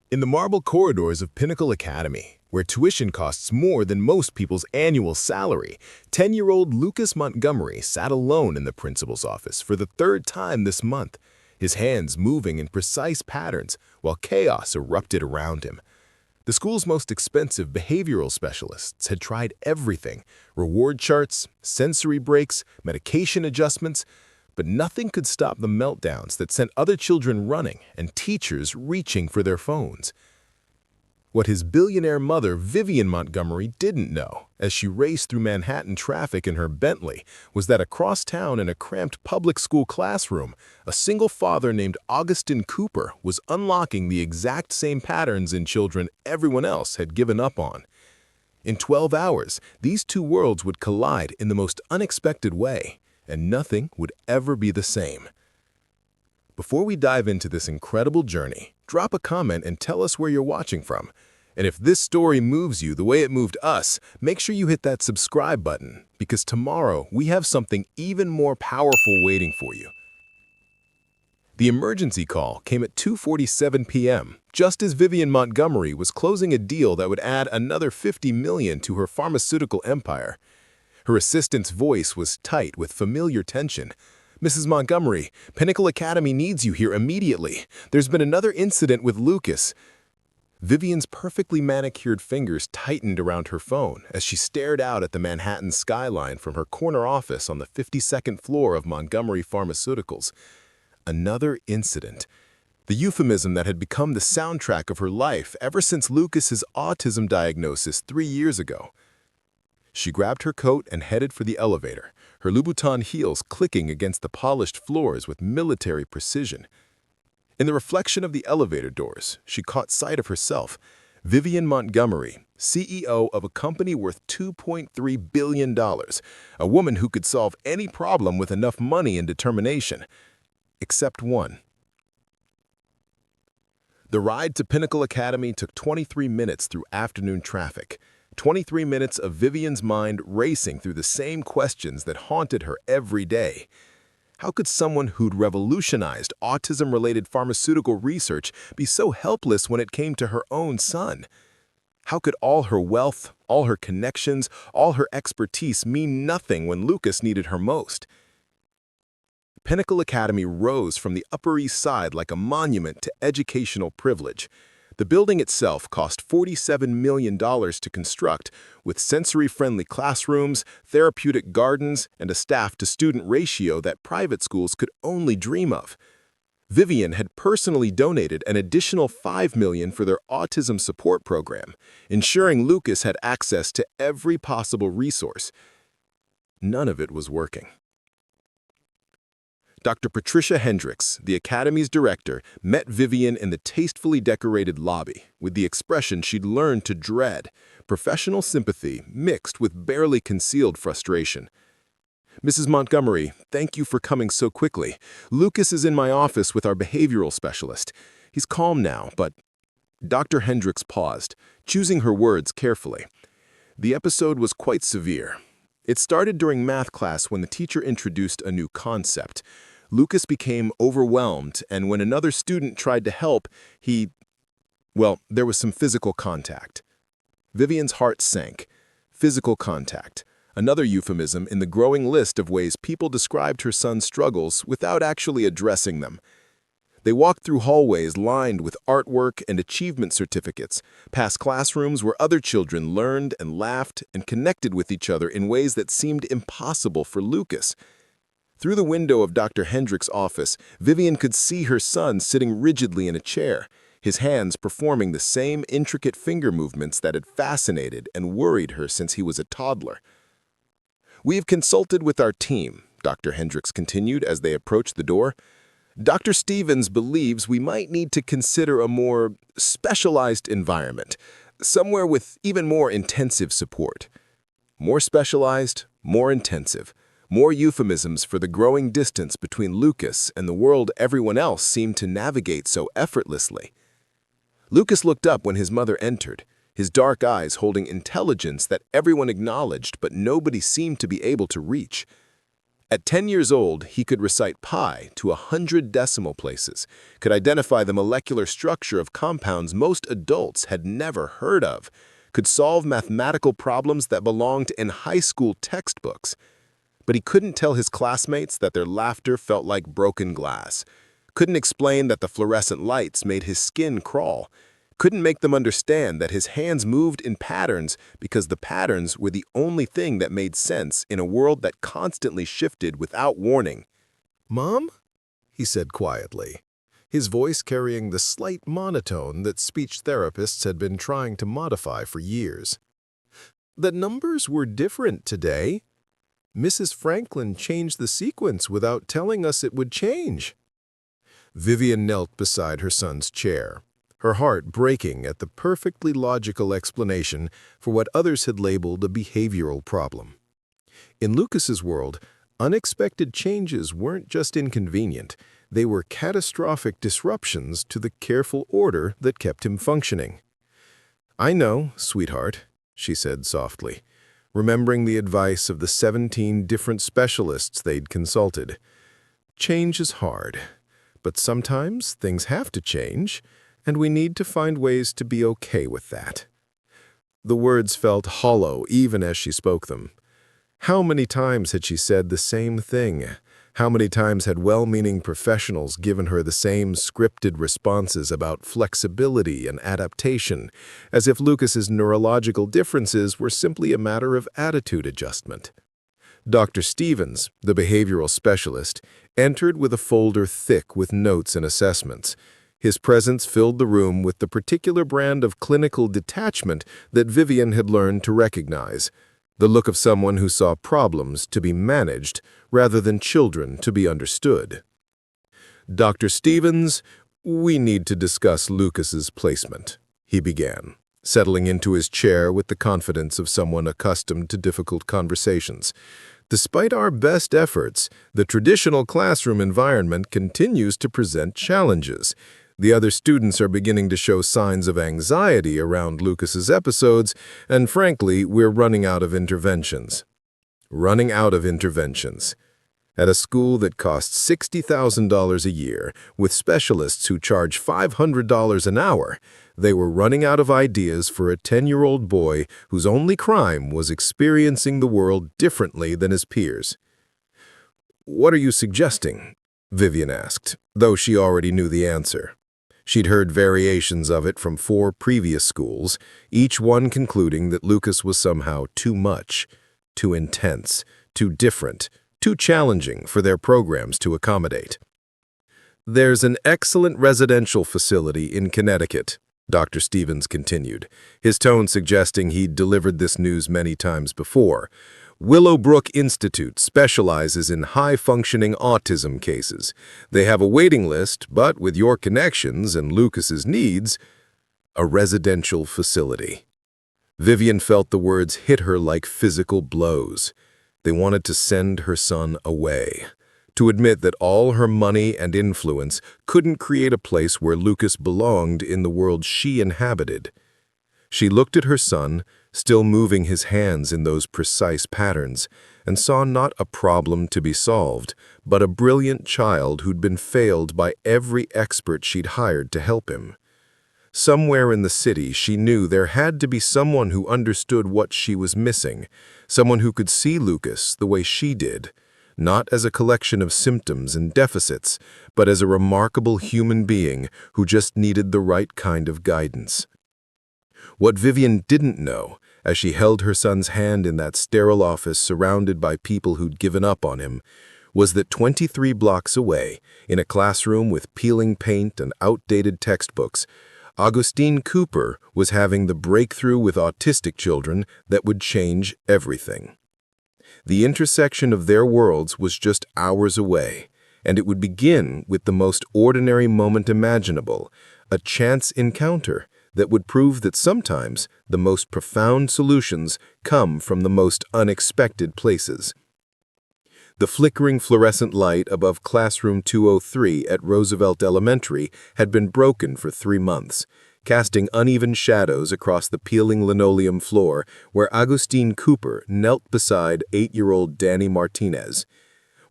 In the marble corridors of Pinnacle Academy, where tuition costs more than most people's annual salary, 10-year-old Lucas Montgomery sat alone in the principal's office for the third time this month, his hands moving in precise patterns while chaos erupted around him. The school's most expensive behavioral specialists had tried everything: reward charts, sensory breaks, medication adjustments, but nothing could stop the meltdowns that sent other children running and teachers reaching for their phones. What his billionaire mother, Vivian Montgomery, didn't know as she raced through Manhattan traffic in her Bentley was that across town in a cramped public school classroom, a single father named Agustin Cooper was unlocking the exact same patterns in children everyone else had given up on. In 12 hours, these two worlds would collide in the most unexpected way, and nothing would ever be the same. Before we dive into this incredible journey, drop a comment and tell us where you're watching from. And if this story moves you the way it moved us, make sure you hit that subscribe button, because tomorrow we have something even more powerful waiting for you. The emergency call came at 2:47 p.m., just as Vivian Montgomery was closing a deal that would add another $50 million to her pharmaceutical empire. Her assistant's voice was tight with familiar tension. "Mrs. Montgomery, Pinnacle Academy needs you here immediately. There's been another incident with Lucas." Vivian's perfectly manicured fingers tightened around her phone as she stared out at the Manhattan skyline from her corner office on the 52nd floor of Montgomery Pharmaceuticals. Another incident. The euphemism that had become the soundtrack of her life ever since Lucas's autism diagnosis 3 years ago. She grabbed her coat and headed for the elevator, her Louboutin heels clicking against the polished floors with military precision. In the reflection of the elevator doors, she caught sight of herself, Vivian Montgomery, CEO of a company worth $2.3 billion, a woman who could solve any problem with enough money and determination, except one. The ride to Pinnacle Academy took 23 minutes through afternoon traffic. 23 minutes of Vivian's mind racing through the same questions that haunted her every day. How could someone who'd revolutionized autism-related pharmaceutical research be so helpless when it came to her own son? How could all her wealth, all her connections, all her expertise mean nothing when Lucas needed her most? Pinnacle Academy rose from the Upper East Side like a monument to educational privilege. The building itself cost $47 million to construct, with sensory-friendly classrooms, therapeutic gardens, and a staff-to-student ratio that private schools could only dream of. Vivian had personally donated an additional $5 million for their autism support program, ensuring Lucas had access to every possible resource. None of it was working. Dr. Patricia Hendricks, the Academy's director, met Vivian in the tastefully decorated lobby with the expression she'd learned to dread, professional sympathy mixed with barely concealed frustration. "Mrs. Montgomery, thank you for coming so quickly. Lucas is in my office with our behavioral specialist. He's calm now, but—" Dr. Hendricks paused, choosing her words carefully. The episode was quite severe. It started during math class when the teacher introduced a new concept. Lucas became overwhelmed, and when another student tried to help, there was some physical contact. Vivian's heart sank. Physical contact, another euphemism in the growing list of ways people described her son's struggles without actually addressing them. They walked through hallways lined with artwork and achievement certificates, past classrooms where other children learned and laughed and connected with each other in ways that seemed impossible for Lucas. Through the window of Dr. Hendricks' office, Vivian could see her son sitting rigidly in a chair, his hands performing the same intricate finger movements that had fascinated and worried her since he was a toddler. "We have consulted with our team," Dr. Hendricks continued as they approached the door. "Dr. Stevens believes we might need to consider a more specialized environment, somewhere with even more intensive support." More specialized, more intensive. More euphemisms for the growing distance between Lucas and the world everyone else seemed to navigate so effortlessly. Lucas looked up when his mother entered, his dark eyes holding intelligence that everyone acknowledged but nobody seemed to be able to reach. At 10 years old, he could recite pi to 100 decimal places, could identify the molecular structure of compounds most adults had never heard of, could solve mathematical problems that belonged in high school textbooks. But he couldn't tell his classmates that their laughter felt like broken glass, couldn't explain that the fluorescent lights made his skin crawl, couldn't make them understand that his hands moved in patterns because the patterns were the only thing that made sense in a world that constantly shifted without warning. "Mom?" he said quietly, his voice carrying the slight monotone that speech therapists had been trying to modify for years. "The numbers were different today. Mrs. Franklin changed the sequence without telling us it would change." Vivian knelt beside her son's chair, her heart breaking at the perfectly logical explanation for what others had labeled a behavioral problem. In Lucas's world, unexpected changes weren't just inconvenient, they were catastrophic disruptions to the careful order that kept him functioning. "I know, sweetheart," she said softly, remembering the advice of the 17 different specialists they'd consulted. "Change is hard, but sometimes things have to change, and we need to find ways to be okay with that." The words felt hollow even as she spoke them. How many times had she said the same thing? How many times had well-meaning professionals given her the same scripted responses about flexibility and adaptation, as if Lucas's neurological differences were simply a matter of attitude adjustment? Dr. Stevens, the behavioral specialist, entered with a folder thick with notes and assessments. His presence filled the room with the particular brand of clinical detachment that Vivian had learned to recognize, the look of someone who saw problems to be managed rather than children to be understood. "Dr. Stevens, we need to discuss Lucas's placement," he began, settling into his chair with the confidence of someone accustomed to difficult conversations. "Despite our best efforts, the traditional classroom environment continues to present challenges. The other students are beginning to show signs of anxiety around Lucas's episodes, and frankly, we're running out of interventions." Running out of interventions. At a school that costs $60,000 a year, with specialists who charge $500 an hour, they were running out of ideas for a 10-year-old boy whose only crime was experiencing the world differently than his peers. "What are you suggesting?" Vivian asked, though she already knew the answer. She'd heard variations of it from 4 previous schools, each one concluding that Lucas was somehow too much, too intense, too different, too challenging for their programs to accommodate. "There's an excellent residential facility in Connecticut," Dr. Stevens continued, his tone suggesting he'd delivered this news many times before. "Willowbrook Institute specializes in high-functioning autism cases. They have a waiting list, but with your connections and Lucas's needs, a residential facility." Vivian felt the words hit her like physical blows. They wanted to send her son away, to admit that all her money and influence couldn't create a place where Lucas belonged in the world she inhabited. She looked at her son, still moving his hands in those precise patterns, and saw not a problem to be solved, but a brilliant child who'd been failed by every expert she'd hired to help him. Somewhere in the city, she knew there had to be someone who understood what she was missing, someone who could see Lucas the way she did, not as a collection of symptoms and deficits, but as a remarkable human being who just needed the right kind of guidance. What Vivian didn't know, as she held her son's hand in that sterile office surrounded by people who'd given up on him, was that 23 blocks away, in a classroom with peeling paint and outdated textbooks, Agustin Cooper was having the breakthrough with autistic children that would change everything. The intersection of their worlds was just hours away, and it would begin with the most ordinary moment imaginable, a chance encounter that would prove that sometimes the most profound solutions come from the most unexpected places. The flickering fluorescent light above classroom 203 at Roosevelt Elementary had been broken for 3 months, casting uneven shadows across the peeling linoleum floor where Agustin Cooper knelt beside 8-year-old Danny Martinez.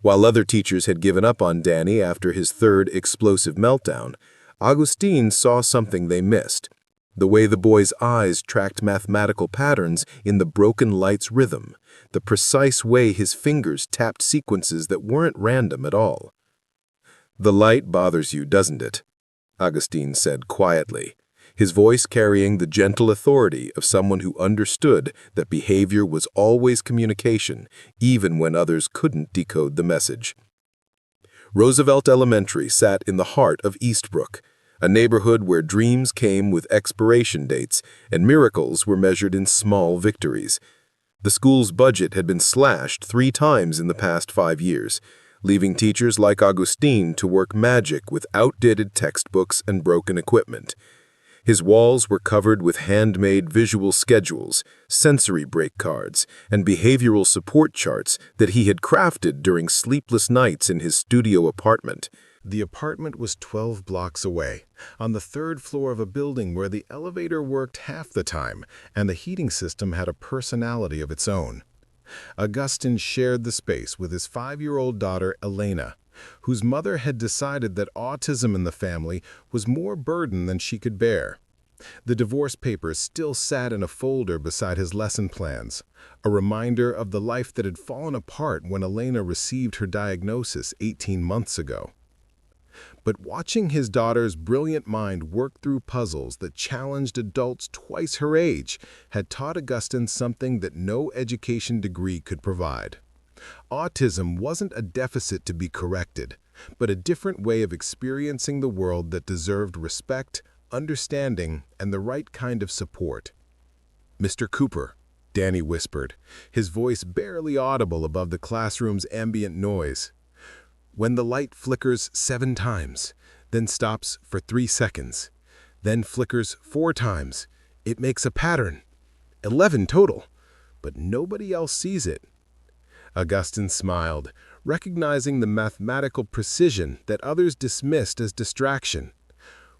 While other teachers had given up on Danny after his third explosive meltdown, Agustin saw something they missed: the way the boy's eyes tracked mathematical patterns in the broken light's rhythm, the precise way his fingers tapped sequences that weren't random at all. "The light bothers you, doesn't it?" Agustin said quietly, his voice carrying the gentle authority of someone who understood that behavior was always communication, even when others couldn't decode the message. Roosevelt Elementary sat in the heart of Eastbrook, a neighborhood where dreams came with expiration dates and miracles were measured in small victories. The school's budget had been slashed 3 times in the past 5 years, leaving teachers like Agustin to work magic with outdated textbooks and broken equipment. His walls were covered with handmade visual schedules, sensory break cards, and behavioral support charts that he had crafted during sleepless nights in his studio apartment. The apartment was 12 blocks away, on the 3rd floor of a building where the elevator worked half the time and the heating system had a personality of its own. Agustin shared the space with his 5-year-old daughter, Elena, whose mother had decided that autism in the family was more burden than she could bear. The divorce papers still sat in a folder beside his lesson plans, a reminder of the life that had fallen apart when Elena received her diagnosis 18 months ago. But watching his daughter's brilliant mind work through puzzles that challenged adults twice her age had taught Agustin something that no education degree could provide. Autism wasn't a deficit to be corrected, but a different way of experiencing the world that deserved respect, understanding, and the right kind of support. "Mr. Cooper," Danny whispered, his voice barely audible above the classroom's ambient noise. "When the light flickers 7 times, then stops for 3 seconds, then flickers 4 times, it makes a pattern. 11 total, but nobody else sees it." Agustin smiled, recognizing the mathematical precision that others dismissed as distraction.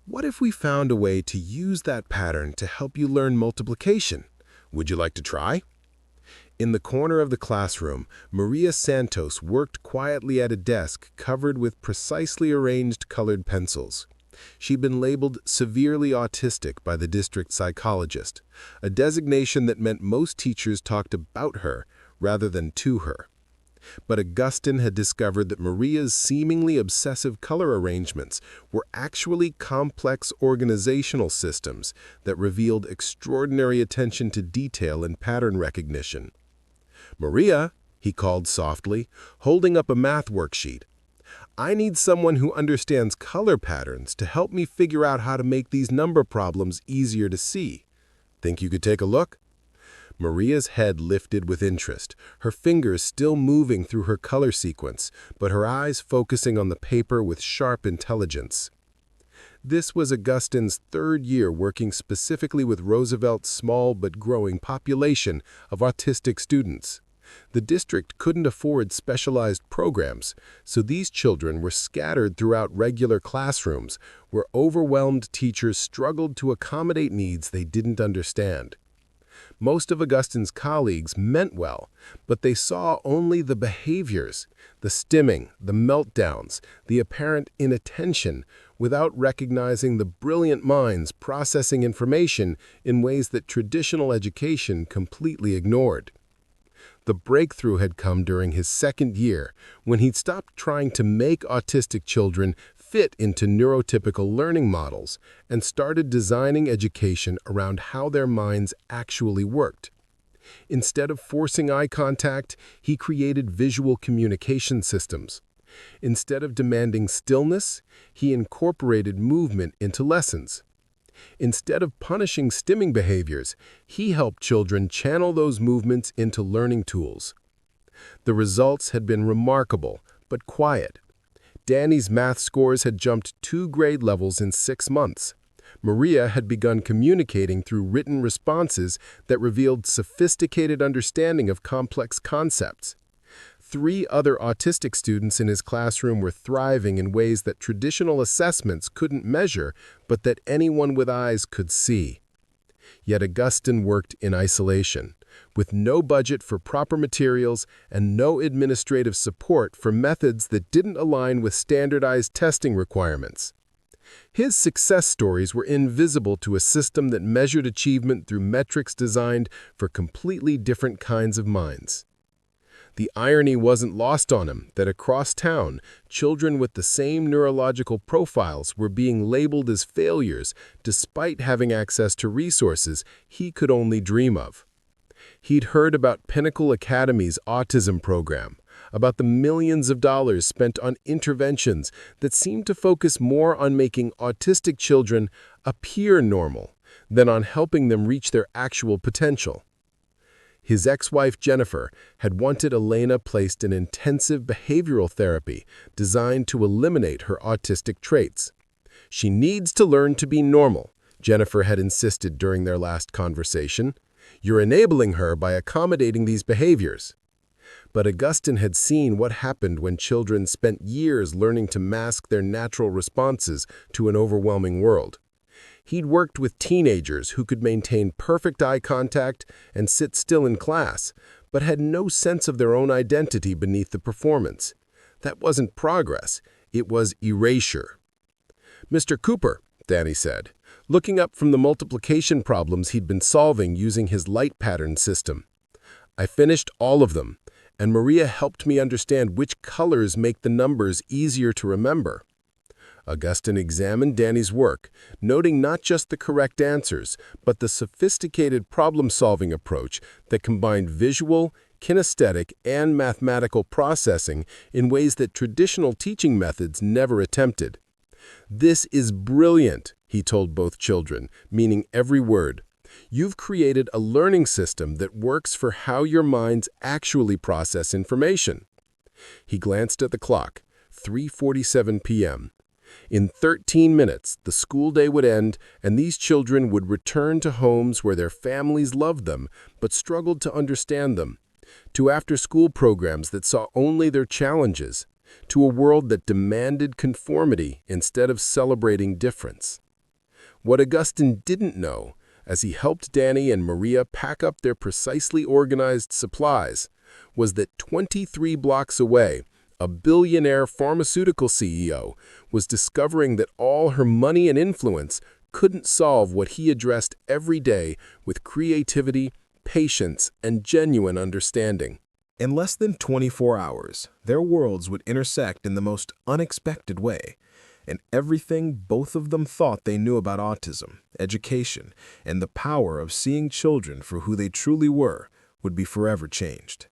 "What if we found a way to use that pattern to help you learn multiplication? Would you like to try?" In the corner of the classroom, Maria Santos worked quietly at a desk covered with precisely arranged colored pencils. She'd been labeled severely autistic by the district psychologist, a designation that meant most teachers talked about her rather than to her. But Agustin had discovered that Maria's seemingly obsessive color arrangements were actually complex organizational systems that revealed extraordinary attention to detail and pattern recognition. "Maria," he called softly, holding up a math worksheet, "I need someone who understands color patterns to help me figure out how to make these number problems easier to see. Think you could take a look?" Maria's head lifted with interest, her fingers still moving through her color sequence, but her eyes focusing on the paper with sharp intelligence. This was Agustin's 3rd year working specifically with Roosevelt's small but growing population of autistic students. The district couldn't afford specialized programs, so these children were scattered throughout regular classrooms where overwhelmed teachers struggled to accommodate needs they didn't understand. Most of Agustin's colleagues meant well, but they saw only the behaviors, the stimming, the meltdowns, the apparent inattention, without recognizing the brilliant minds processing information in ways that traditional education completely ignored. The breakthrough had come during his 2nd year, when he'd stopped trying to make autistic children fit into neurotypical learning models and started designing education around how their minds actually worked. Instead of forcing eye contact, he created visual communication systems. Instead of demanding stillness, he incorporated movement into lessons. Instead of punishing stimming behaviors, he helped children channel those movements into learning tools. The results had been remarkable, but quiet. Danny's math scores had jumped 2 grade levels in 6 months. Maria had begun communicating through written responses that revealed sophisticated understanding of complex concepts. 3 other autistic students in his classroom were thriving in ways that traditional assessments couldn't measure, but that anyone with eyes could see. Yet Agustin worked in isolation, with no budget for proper materials and no administrative support for methods that didn't align with standardized testing requirements. His success stories were invisible to a system that measured achievement through metrics designed for completely different kinds of minds. The irony wasn't lost on him that across town, children with the same neurological profiles were being labeled as failures despite having access to resources he could only dream of. He'd heard about Pinnacle Academy's autism program, about the millions of dollars spent on interventions that seemed to focus more on making autistic children appear normal than on helping them reach their actual potential. His ex-wife Jennifer had wanted Elena placed in intensive behavioral therapy designed to eliminate her autistic traits. "She needs to learn to be normal," Jennifer had insisted during their last conversation. "You're enabling her by accommodating these behaviors." But Agustin had seen what happened when children spent years learning to mask their natural responses to an overwhelming world. He'd worked with teenagers who could maintain perfect eye contact and sit still in class, but had no sense of their own identity beneath the performance. That wasn't progress, it was erasure. "Mr. Cooper," Danny said, looking up from the multiplication problems he'd been solving using his light pattern system. "I finished all of them, and Maria helped me understand which colors make the numbers easier to remember." Agustin examined Danny's work, noting not just the correct answers, but the sophisticated problem-solving approach that combined visual, kinesthetic, and mathematical processing in ways that traditional teaching methods never attempted. "This is brilliant," he told both children, meaning every word. "You've created a learning system that works for how your minds actually process information." He glanced at the clock, 3:47 p.m. In 13 minutes, the school day would end, and these children would return to homes where their families loved them but struggled to understand them, to after-school programs that saw only their challenges, to a world that demanded conformity instead of celebrating difference. What Agustin didn't know, as he helped Danny and Maria pack up their precisely organized supplies, was that 23 blocks away, a billionaire pharmaceutical CEO was discovering that all her money and influence couldn't solve what he addressed every day with creativity, patience, and genuine understanding. In less than 24 hours, their worlds would intersect in the most unexpected way, and everything both of them thought they knew about autism, education, and the power of seeing children for who they truly were would be forever changed.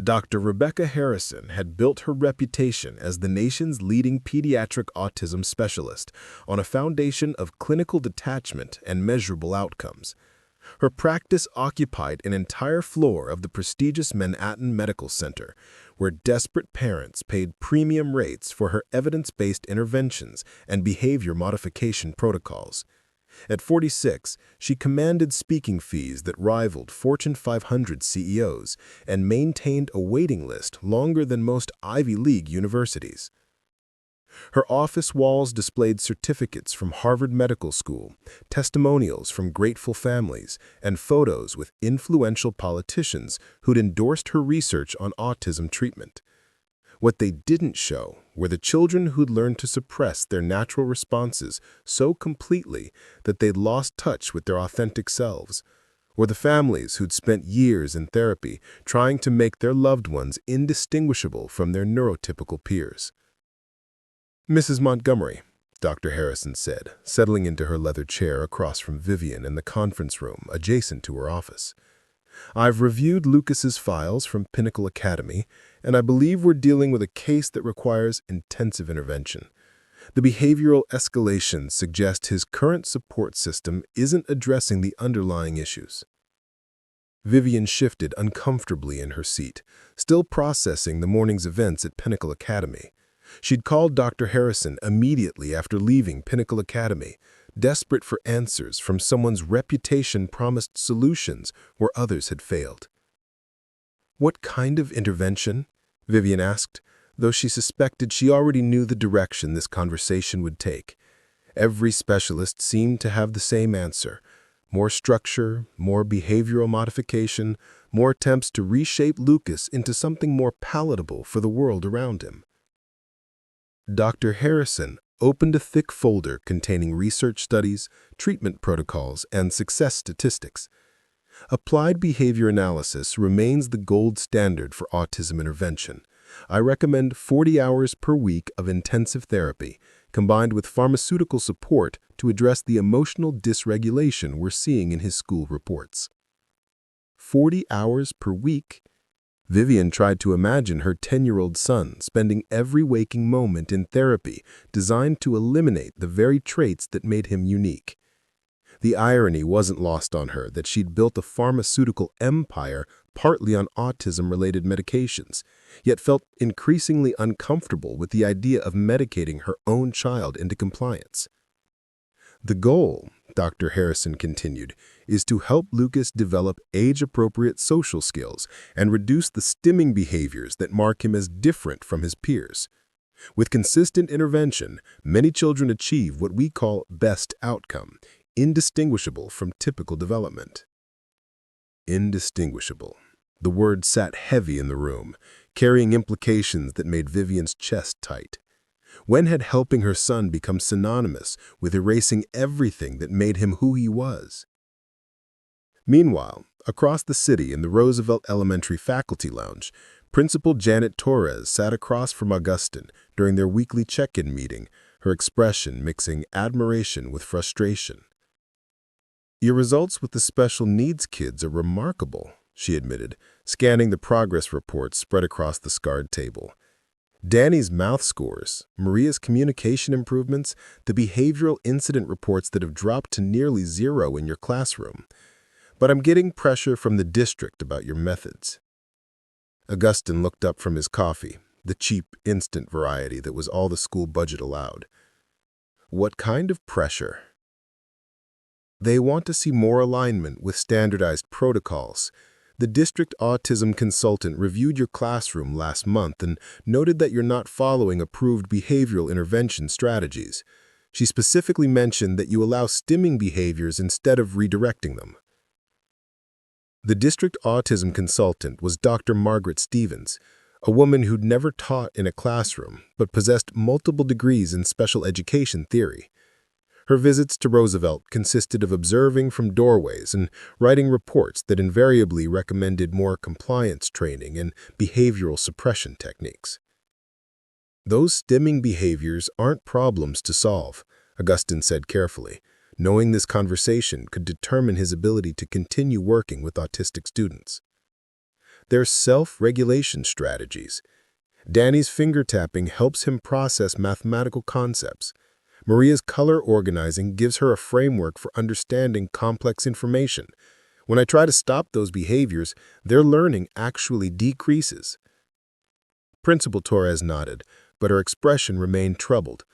Dr. Rebecca Harrison had built her reputation as the nation's leading pediatric autism specialist on a foundation of clinical detachment and measurable outcomes. Her practice occupied an entire floor of the prestigious Manhattan Medical Center, where desperate parents paid premium rates for her evidence-based interventions and behavior modification protocols. At 46, she commanded speaking fees that rivaled Fortune 500 CEOs and maintained a waiting list longer than most Ivy League universities. Her office walls displayed certificates from Harvard Medical School, testimonials from grateful families, and photos with influential politicians who'd endorsed her research on autism treatment. What they didn't show were the children who'd learned to suppress their natural responses so completely that they'd lost touch with their authentic selves, or the families who'd spent years in therapy trying to make their loved ones indistinguishable from their neurotypical peers. "Mrs. Montgomery," Dr. Harrison said, settling into her leather chair across from Vivian in the conference room adjacent to her office. "I've reviewed Lucas's files from Pinnacle Academy, and I believe we're dealing with a case that requires intensive intervention. The behavioral escalations suggest his current support system isn't addressing the underlying issues." Vivian shifted uncomfortably in her seat, still processing the morning's events at Pinnacle Academy. She'd called Dr. Harrison immediately after leaving Pinnacle Academy, desperate for answers from someone's reputation promised solutions where others had failed. "What kind of intervention?" Vivian asked, though she suspected she already knew the direction this conversation would take. Every specialist seemed to have the same answer: More structure, more behavioral modification, more attempts to reshape Lucas into something more palatable for the world around him. Dr. Harrison opened a thick folder containing research studies, treatment protocols, and success statistics. Applied behavior analysis remains the gold standard for autism intervention. I recommend 40 hours per week of intensive therapy, combined with pharmaceutical support to address the emotional dysregulation we're seeing in his school reports. 40 hours per week? Vivian tried to imagine her 10-year-old son spending every waking moment in therapy designed to eliminate the very traits that made him unique. The irony wasn't lost on her that she'd built a pharmaceutical empire partly on autism-related medications, yet felt increasingly uncomfortable with the idea of medicating her own child into compliance. The goal, Dr. Harrison continued, is to help Lucas develop age-appropriate social skills and reduce the stimming behaviors that mark him as different from his peers. With consistent intervention, many children achieve what we call best outcome, indistinguishable from typical development. Indistinguishable. The word sat heavy in the room, carrying implications that made Vivian's chest tight. When had helping her son become synonymous with erasing everything that made him who he was? Meanwhile, across the city in the Roosevelt Elementary Faculty Lounge, Principal Janet Torres sat across from Agustin during their weekly check-in meeting, her expression mixing admiration with frustration. "Your results with the special needs kids are remarkable," she admitted, scanning the progress reports spread across the scarred table. Danny's math scores, Maria's communication improvements, the behavioral incident reports that have dropped to nearly zero in your classroom. But I'm getting pressure from the district about your methods. Agustin looked up from his coffee, the cheap, instant variety that was all the school budget allowed. What kind of pressure? They want to see more alignment with standardized protocols. The district autism consultant reviewed your classroom last month and noted that you're not following approved behavioral intervention strategies. She specifically mentioned that you allow stimming behaviors instead of redirecting them. The district autism consultant was Dr. Margaret Stevens, a woman who'd never taught in a classroom but possessed multiple degrees in special education theory. Her visits to Roosevelt consisted of observing from doorways and writing reports that invariably recommended more compliance training and behavioral suppression techniques. "Those stimming behaviors aren't problems to solve," Agustin said carefully, knowing this conversation could determine his ability to continue working with autistic students. They're self-regulation strategies. Danny's finger tapping helps him process mathematical concepts. Maria's color organizing gives her a framework for understanding complex information. When I try to stop those behaviors, their learning actually decreases. Principal Torres nodded, but her expression remained troubled.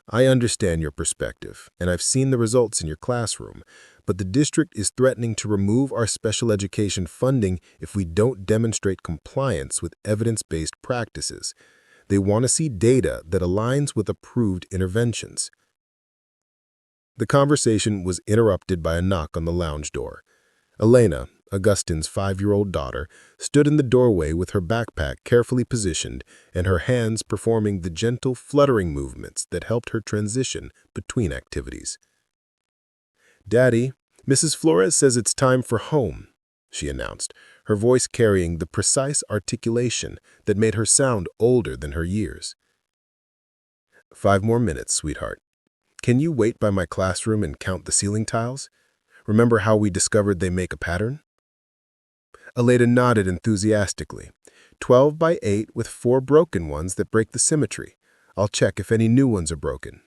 "I understand your perspective, and I've seen the results in your classroom, but the district is threatening to remove our special education funding if we don't demonstrate compliance with evidence-based practices. They want to see data that aligns with approved interventions." The conversation was interrupted by a knock on the lounge door. Elena, Agustin's 5-year-old daughter, stood in the doorway with her backpack carefully positioned and her hands performing the gentle fluttering movements that helped her transition between activities. "Daddy, Mrs. Flores says it's time for home," she announced, her voice carrying the precise articulation that made her sound older than her years. "5 more minutes, sweetheart. Can you wait by my classroom and count the ceiling tiles? Remember how we discovered they make a pattern?" Elena nodded enthusiastically. 12 by 8 with 4 broken ones that break the symmetry. I'll check if any new ones are broken.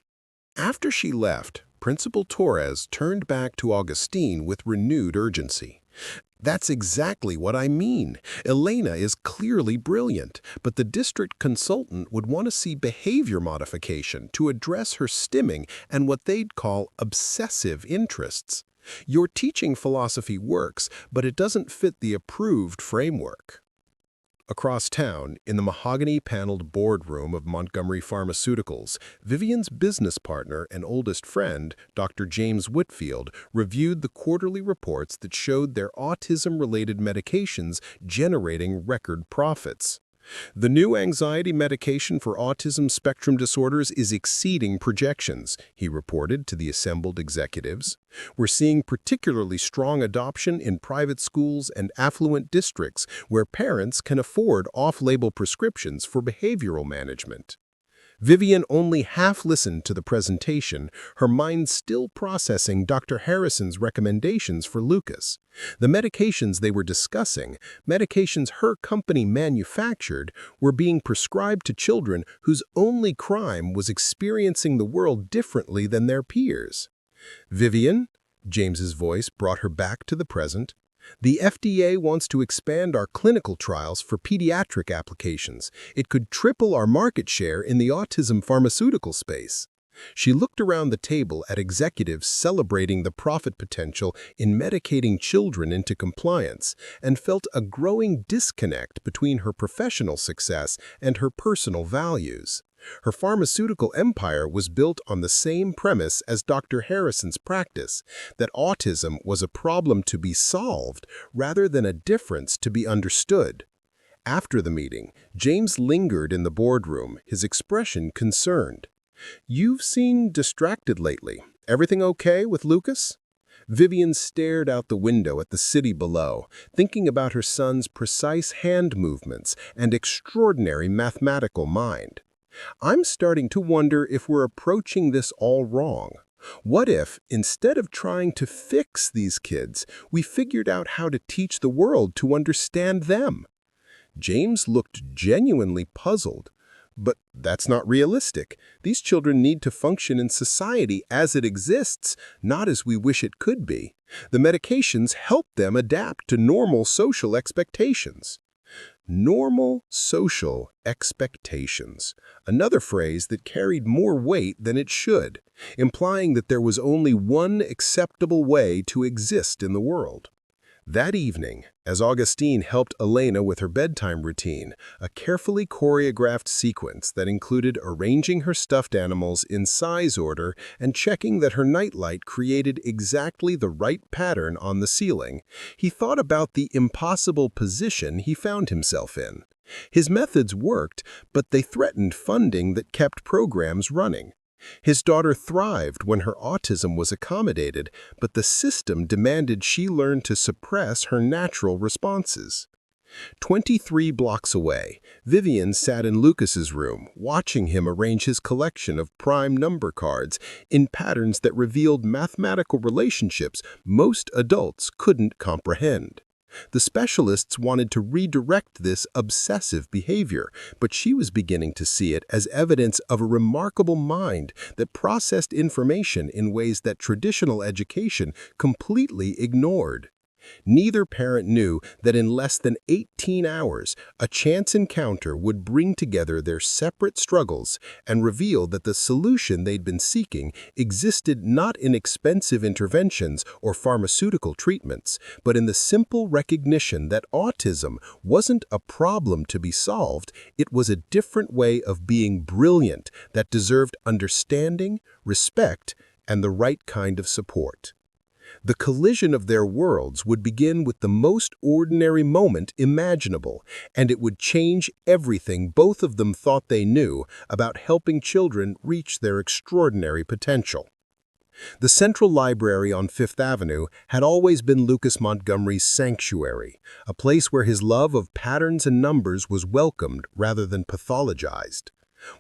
After she left, Principal Torres turned back to Agustin with renewed urgency. "That's exactly what I mean. Elena is clearly brilliant, but the district consultant would want to see behavior modification to address her stimming and what they'd call obsessive interests. Your teaching philosophy works, but it doesn't fit the approved framework." Across town, in the mahogany-paneled boardroom of Montgomery Pharmaceuticals, Vivian's business partner and oldest friend, Dr. James Whitfield, reviewed the quarterly reports that showed their autism-related medications generating record profits. The new anxiety medication for autism spectrum disorders is exceeding projections, he reported to the assembled executives. We're seeing particularly strong adoption in private schools and affluent districts where parents can afford off-label prescriptions for behavioral management. Vivian only half listened to the presentation, her mind still processing Dr. Harrison's recommendations for Lucas. The medications they were discussing, medications her company manufactured, were being prescribed to children whose only crime was experiencing the world differently than their peers. "Vivian," James's voice brought her back to the present, "the FDA wants to expand our clinical trials for pediatric applications. It could triple our market share in the autism pharmaceutical space." She looked around the table at executives celebrating the profit potential in medicating children into compliance and felt a growing disconnect between her professional success and her personal values. Her pharmaceutical empire was built on the same premise as Dr. Harrison's practice, that autism was a problem to be solved rather than a difference to be understood. After the meeting, James lingered in the boardroom, his expression concerned. "You've seemed distracted lately. Everything okay with Lucas?" Vivian stared out the window at the city below, thinking about her son's precise hand movements and extraordinary mathematical mind. "I'm starting to wonder if we're approaching this all wrong. What if, instead of trying to fix these kids, we figured out how to teach the world to understand them?" James looked genuinely puzzled. "But that's not realistic. These children need to function in society as it exists, not as we wish it could be. The medications help them adapt to normal social expectations." Normal social expectations. Another phrase that carried more weight than it should, implying that there was only one acceptable way to exist in the world. That evening, as Augustine helped Elena with her bedtime routine, a carefully choreographed sequence that included arranging her stuffed animals in size order and checking that her nightlight created exactly the right pattern on the ceiling, he thought about the impossible position he found himself in. His methods worked, but they threatened funding that kept programs running. His daughter thrived when her autism was accommodated, but the system demanded she learn to suppress her natural responses. 23 blocks away, Vivian sat in Lucas's room, watching him arrange his collection of prime number cards in patterns that revealed mathematical relationships most adults couldn't comprehend. The specialists wanted to redirect this obsessive behavior, but she was beginning to see it as evidence of a remarkable mind that processed information in ways that traditional education completely ignored. Neither parent knew that in less than 18 hours, a chance encounter would bring together their separate struggles and reveal that the solution they'd been seeking existed not in expensive interventions or pharmaceutical treatments, but in the simple recognition that autism wasn't a problem to be solved, it was a different way of being brilliant that deserved understanding, respect, and the right kind of support. The collision of their worlds would begin with the most ordinary moment imaginable, and it would change everything both of them thought they knew about helping children reach their extraordinary potential. The Central Library on Fifth Avenue had always been Lucas Montgomery's sanctuary, a place where his love of patterns and numbers was welcomed rather than pathologized.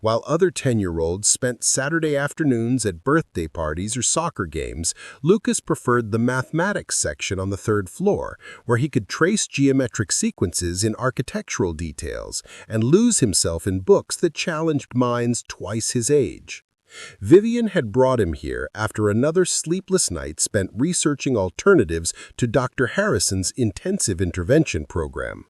While other 10-year-olds spent Saturday afternoons at birthday parties or soccer games, Lucas preferred the mathematics section on the third floor, where he could trace geometric sequences in architectural details and lose himself in books that challenged minds twice his age. Vivian had brought him here after another sleepless night spent researching alternatives to Dr. Harrison's intensive intervention program.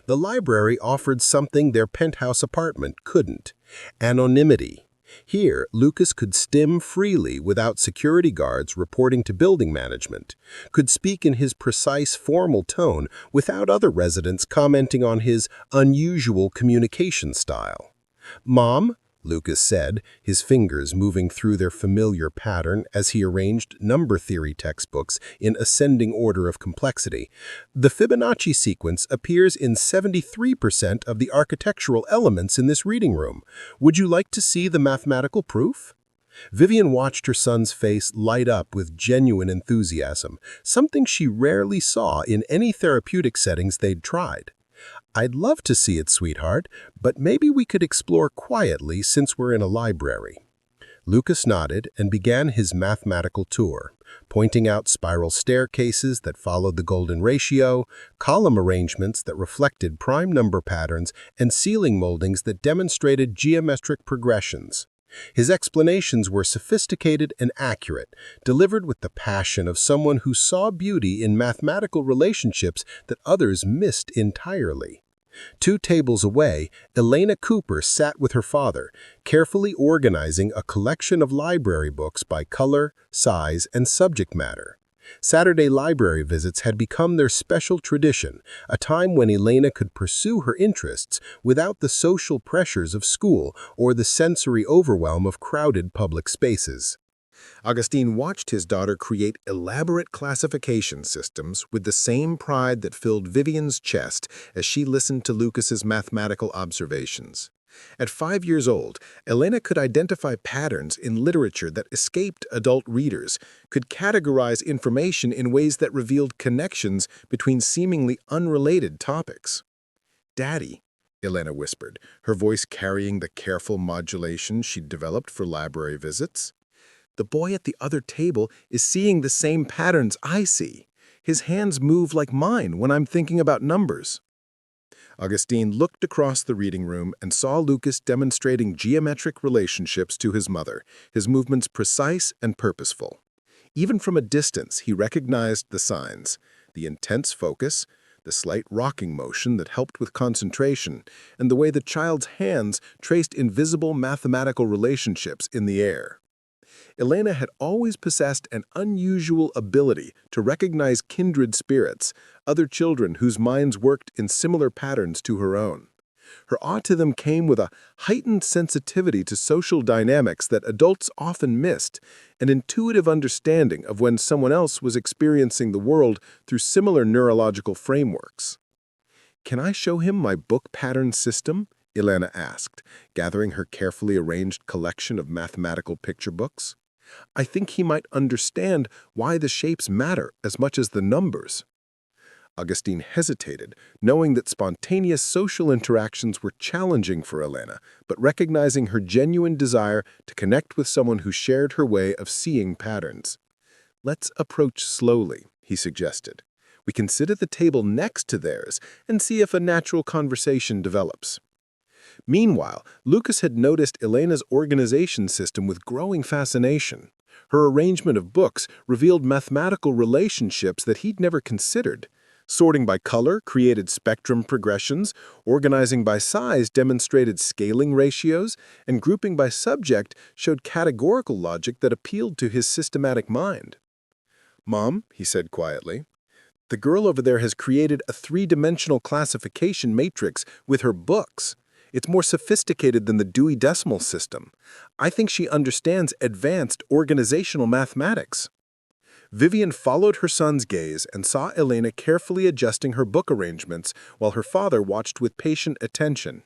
The library offered something their penthouse apartment couldn't: anonymity. Here, Lucas could stim freely without security guards reporting to building management, could speak in his precise formal tone without other residents commenting on his unusual communication style. "Mom," Lucas said, his fingers moving through their familiar pattern as he arranged number theory textbooks in ascending order of complexity. "The Fibonacci sequence appears in 73% of the architectural elements in this reading room. Would you like to see the mathematical proof?" Vivian watched her son's face light up with genuine enthusiasm, something she rarely saw in any therapeutic settings they'd tried. "I'd love to see it, sweetheart, but maybe we could explore quietly since we're in a library." Lucas nodded and began his mathematical tour, pointing out spiral staircases that followed the golden ratio, column arrangements that reflected prime number patterns, and ceiling moldings that demonstrated geometric progressions. His explanations were sophisticated and accurate, delivered with the passion of someone who saw beauty in mathematical relationships that others missed entirely. 2 tables away, Elena Cooper sat with her father, carefully organizing a collection of library books by color, size, and subject matter. Saturday library visits had become their special tradition, a time when Elena could pursue her interests without the social pressures of school or the sensory overwhelm of crowded public spaces. Agustin watched his daughter create elaborate classification systems with the same pride that filled Vivian's chest as she listened to Lucas's mathematical observations. At 5 years old, Elena could identify patterns in literature that escaped adult readers, could categorize information in ways that revealed connections between seemingly unrelated topics. "Daddy," Elena whispered, her voice carrying the careful modulation she'd developed for library visits. "The boy at the other table is seeing the same patterns I see. His hands move like mine when I'm thinking about numbers." Agustin looked across the reading room and saw Lucas demonstrating geometric relationships to his mother, his movements precise and purposeful. Even from a distance, he recognized the signs, the intense focus, the slight rocking motion that helped with concentration, and the way the child's hands traced invisible mathematical relationships in the air. Elena had always possessed an unusual ability to recognize kindred spirits, other children whose minds worked in similar patterns to her own. Her autism came with a heightened sensitivity to social dynamics that adults often missed, an intuitive understanding of when someone else was experiencing the world through similar neurological frameworks. "Can I show him my book pattern system?" Elena asked, gathering her carefully arranged collection of mathematical picture books. "I think he might understand why the shapes matter as much as the numbers." Agustin hesitated, knowing that spontaneous social interactions were challenging for Elena, but recognizing her genuine desire to connect with someone who shared her way of seeing patterns. "Let's approach slowly," he suggested. "We can sit at the table next to theirs and see if a natural conversation develops." Meanwhile, Lucas had noticed Elena's organization system with growing fascination. Her arrangement of books revealed mathematical relationships that he'd never considered. Sorting by color created spectrum progressions, organizing by size demonstrated scaling ratios, and grouping by subject showed categorical logic that appealed to his systematic mind. "Mom," he said quietly, "the girl over there has created a 3-dimensional classification matrix with her books. It's more sophisticated than the Dewey Decimal System. I think she understands advanced organizational mathematics." Vivian followed her son's gaze and saw Elena carefully adjusting her book arrangements while her father watched with patient attention.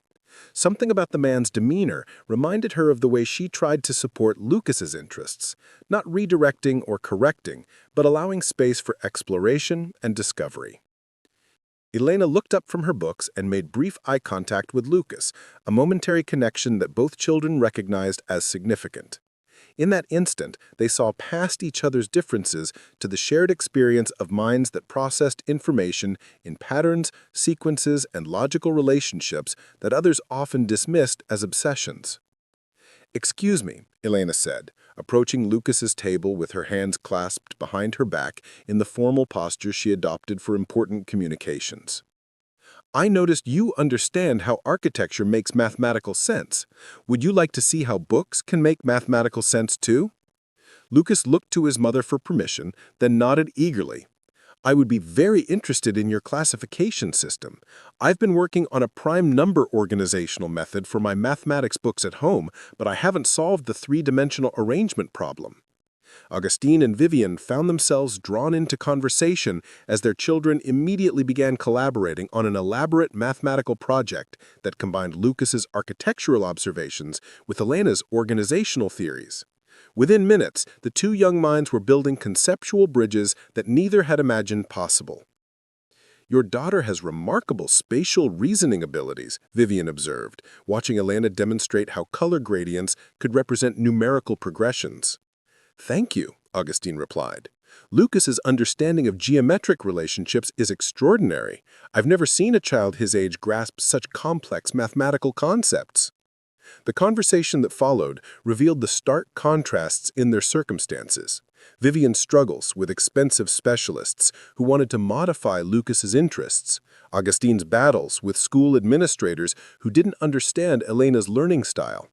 Something about the man's demeanor reminded her of the way she tried to support Lucas's interests, not redirecting or correcting, but allowing space for exploration and discovery. Elena looked up from her books and made brief eye contact with Lucas, a momentary connection that both children recognized as significant. In that instant, they saw past each other's differences to the shared experience of minds that processed information in patterns, sequences, and logical relationships that others often dismissed as obsessions. "Excuse me," Elena said, approaching Lucas's table with her hands clasped behind her back in the formal posture she adopted for important communications. I noticed you understand how architecture makes mathematical sense. Would you like to see how books can make mathematical sense too? Lucas looked to his mother for permission, then nodded eagerly. I would be very interested in your classification system. I've been working on a prime number organizational method for my mathematics books at home, but I haven't solved the three-dimensional arrangement problem. Agustin and Vivian found themselves drawn into conversation as their children immediately began collaborating on an elaborate mathematical project that combined Lucas's architectural observations with Elena's organizational theories. Within minutes, the two young minds were building conceptual bridges that neither had imagined possible. Your daughter has remarkable spatial reasoning abilities, Vivian observed, watching Elena demonstrate how color gradients could represent numerical progressions. Thank you, Agustin replied. Lucas's understanding of geometric relationships is extraordinary. I've never seen a child his age grasp such complex mathematical concepts. The conversation that followed revealed the stark contrasts in their circumstances. Vivian's struggles with expensive specialists who wanted to modify Lucas's interests, Agustin's battles with school administrators who didn't understand Elena's learning style.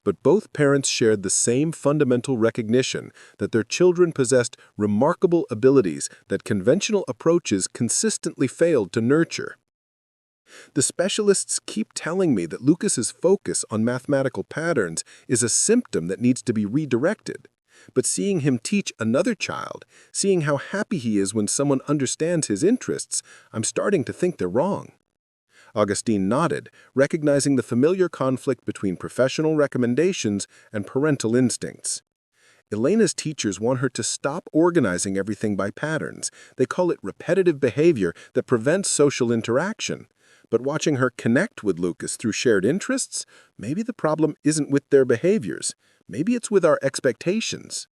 But both parents shared the same fundamental recognition that their children possessed remarkable abilities that conventional approaches consistently failed to nurture. The specialists keep telling me that Lucas's focus on mathematical patterns is a symptom that needs to be redirected. But seeing him teach another child, seeing how happy he is when someone understands his interests, I'm starting to think they're wrong. Agustin nodded, recognizing the familiar conflict between professional recommendations and parental instincts. Elena's teachers want her to stop organizing everything by patterns. They call it repetitive behavior that prevents social interaction. But watching her connect with Lucas through shared interests, maybe the problem isn't with their behaviors. Maybe it's with our expectations.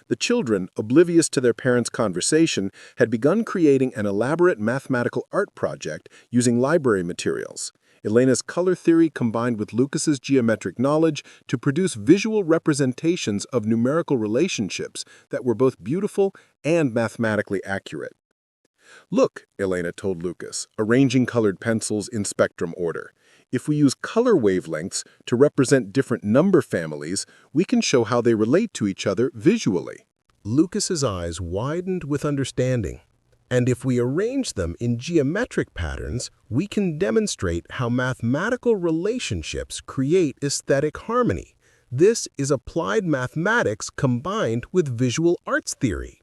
The children, oblivious to their parents' conversation, had begun creating an elaborate mathematical art project using library materials. Elena's color theory combined with Lucas's geometric knowledge to produce visual representations of numerical relationships that were both beautiful and mathematically accurate. Look, Elena told Lucas, arranging colored pencils in spectrum order. If we use color wavelengths to represent different number families, we can show how they relate to each other visually. Lucas's eyes widened with understanding. And if we arrange them in geometric patterns, we can demonstrate how mathematical relationships create aesthetic harmony. This is applied mathematics combined with visual arts theory.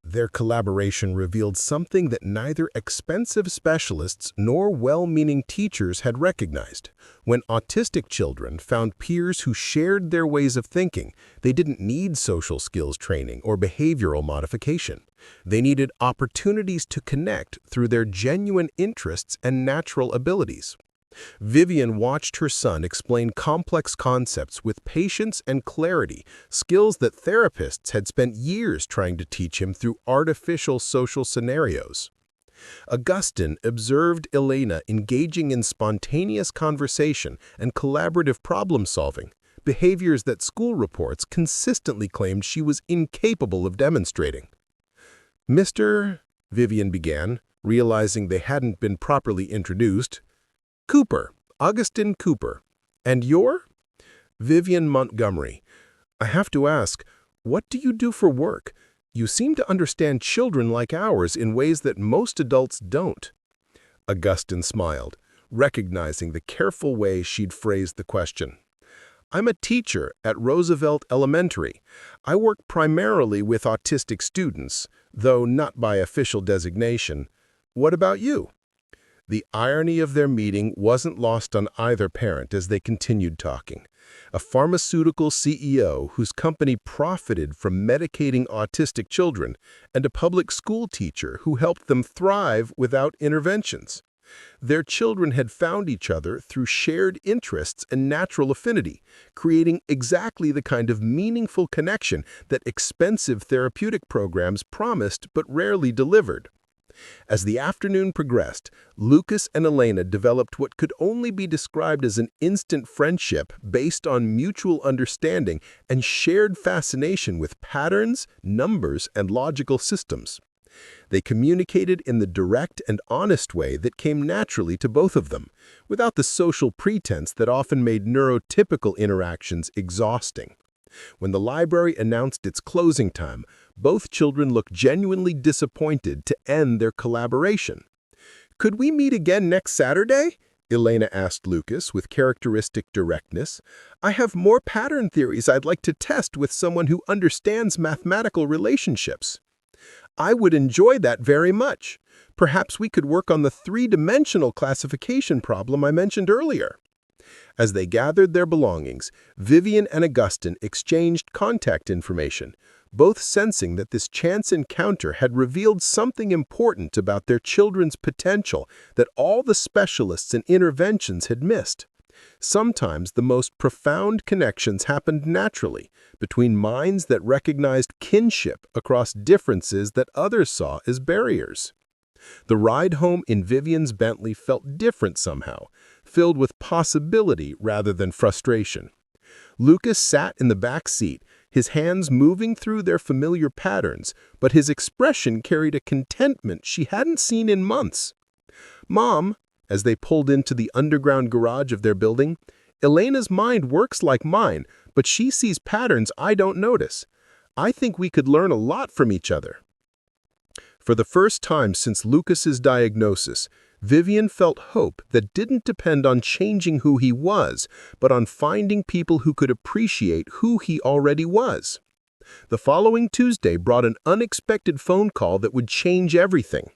Their collaboration revealed something that neither expensive specialists nor well-meaning teachers had recognized. When autistic children found peers who shared their ways of thinking, they didn't need social skills training or behavioral modification. They needed opportunities to connect through their genuine interests and natural abilities. Vivian watched her son explain complex concepts with patience and clarity, skills that therapists had spent years trying to teach him through artificial social scenarios. Agustin observed Elena engaging in spontaneous conversation and collaborative problem-solving, behaviors that school reports consistently claimed she was incapable of demonstrating. "Mr. Vivian began, realizing they hadn't been properly introduced. "Cooper, Agustin Cooper. And you're?" "Vivian Montgomery. I have to ask, what do you do for work? You seem to understand children like ours in ways that most adults don't." Agustin smiled, recognizing the careful way she'd phrased the question. "I'm a teacher at Roosevelt Elementary. I work primarily with autistic students, though not by official designation. What about you?" The irony of their meeting wasn't lost on either parent as they continued talking. A pharmaceutical CEO whose company profited from medicating autistic children, and a public school teacher who helped them thrive without interventions. Their children had found each other through shared interests and natural affinity, creating exactly the kind of meaningful connection that expensive therapeutic programs promised but rarely delivered. As the afternoon progressed, Lucas and Elena developed what could only be described as an instant friendship based on mutual understanding and shared fascination with patterns, numbers, and logical systems. They communicated in the direct and honest way that came naturally to both of them, without the social pretense that often made neurotypical interactions exhausting. When the library announced its closing time, both children looked genuinely disappointed to end their collaboration. "Could we meet again next Saturday?" Elena asked Lucas with characteristic directness. "I have more pattern theories I'd like to test with someone who understands mathematical relationships." "I would enjoy that very much. Perhaps we could work on the three-dimensional classification problem I mentioned earlier." As they gathered their belongings, Vivian and Agustin exchanged contact information, both sensing that this chance encounter had revealed something important about their children's potential that all the specialists and interventions had missed. Sometimes the most profound connections happened naturally, between minds that recognized kinship across differences that others saw as barriers. The ride home in Vivian's Bentley felt different somehow, filled with possibility rather than frustration. Lucas sat in the back seat, his hands moving through their familiar patterns, but his expression carried a contentment she hadn't seen in months. "Mom," as they pulled into the underground garage of their building, "Elena's mind works like mine, but she sees patterns I don't notice. I think we could learn a lot from each other." For the first time since Lucas's diagnosis, Vivian felt hope that didn't depend on changing who he was, but on finding people who could appreciate who he already was. The following Tuesday brought an unexpected phone call that would change everything.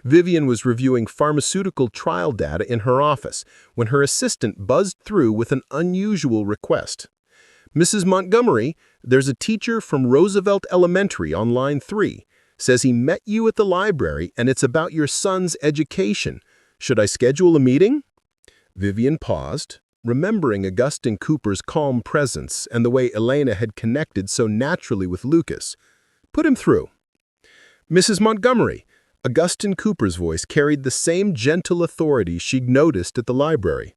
Vivian was reviewing pharmaceutical trial data in her office when her assistant buzzed through with an unusual request. "Mrs. Montgomery, there's a teacher from Roosevelt Elementary on line 3. Says he met you at the library and it's about your son's education. Should I schedule a meeting?" Vivian paused, remembering Agustin Cooper's calm presence and the way Elena had connected so naturally with Lucas. "Put him through." "Mrs. Montgomery," Agustin Cooper's voice carried the same gentle authority she'd noticed at the library.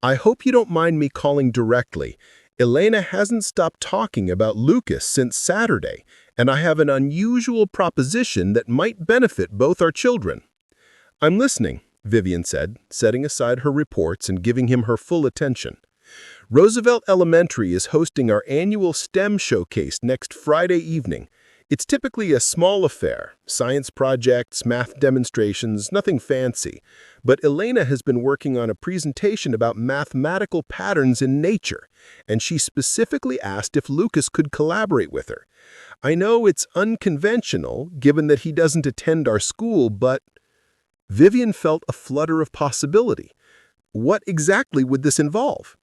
"I hope you don't mind me calling directly. Elena hasn't stopped talking about Lucas since Saturday, and I have an unusual proposition that might benefit both our children." "I'm listening," Vivian said, setting aside her reports and giving him her full attention. "Roosevelt Elementary is hosting our annual STEM showcase next Friday evening. It's typically a small affair, science projects, math demonstrations, nothing fancy. But Elena has been working on a presentation about mathematical patterns in nature, and she specifically asked if Lucas could collaborate with her. I know it's unconventional, given that he doesn't attend our school, but..." Vivian felt a flutter of possibility. What exactly would this involve?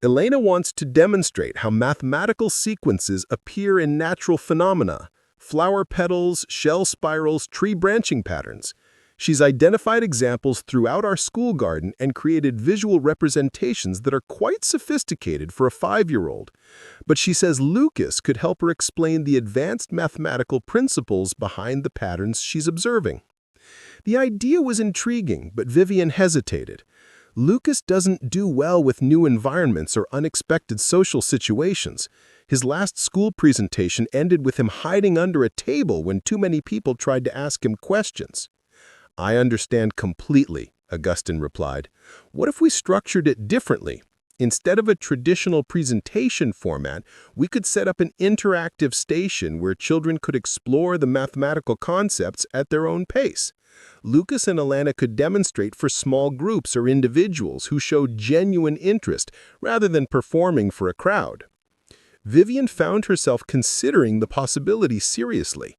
Elena wants to demonstrate how mathematical sequences appear in natural phenomena, flower petals, shell spirals, tree branching patterns. She's identified examples throughout our school garden and created visual representations that are quite sophisticated for a 5-year-old. But she says Lucas could help her explain the advanced mathematical principles behind the patterns she's observing. The idea was intriguing, but Vivian hesitated. Lucas doesn't do well with new environments or unexpected social situations. His last school presentation ended with him hiding under a table when too many people tried to ask him questions. "I understand completely," Agustin replied. "What if we structured it differently? Instead of a traditional presentation format, we could set up an interactive station where children could explore the mathematical concepts at their own pace. Lucas and Elena could demonstrate for small groups or individuals who showed genuine interest rather than performing for a crowd." Vivian found herself considering the possibility seriously.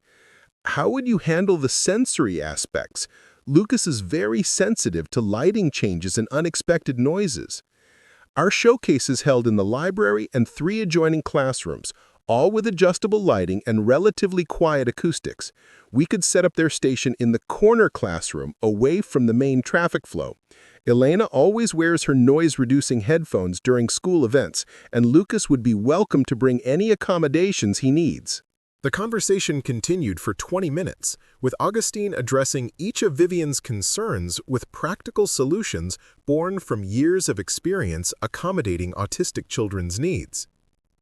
How would you handle the sensory aspects? Lucas is very sensitive to lighting changes and unexpected noises. Our showcase is held in the library and 3 adjoining classrooms, all with adjustable lighting and relatively quiet acoustics. We could set up their station in the corner classroom, away from the main traffic flow. Elena always wears her noise-reducing headphones during school events, and Lucas would be welcome to bring any accommodations he needs. The conversation continued for 20 minutes, with Agustin addressing each of Vivian's concerns with practical solutions born from years of experience accommodating autistic children's needs.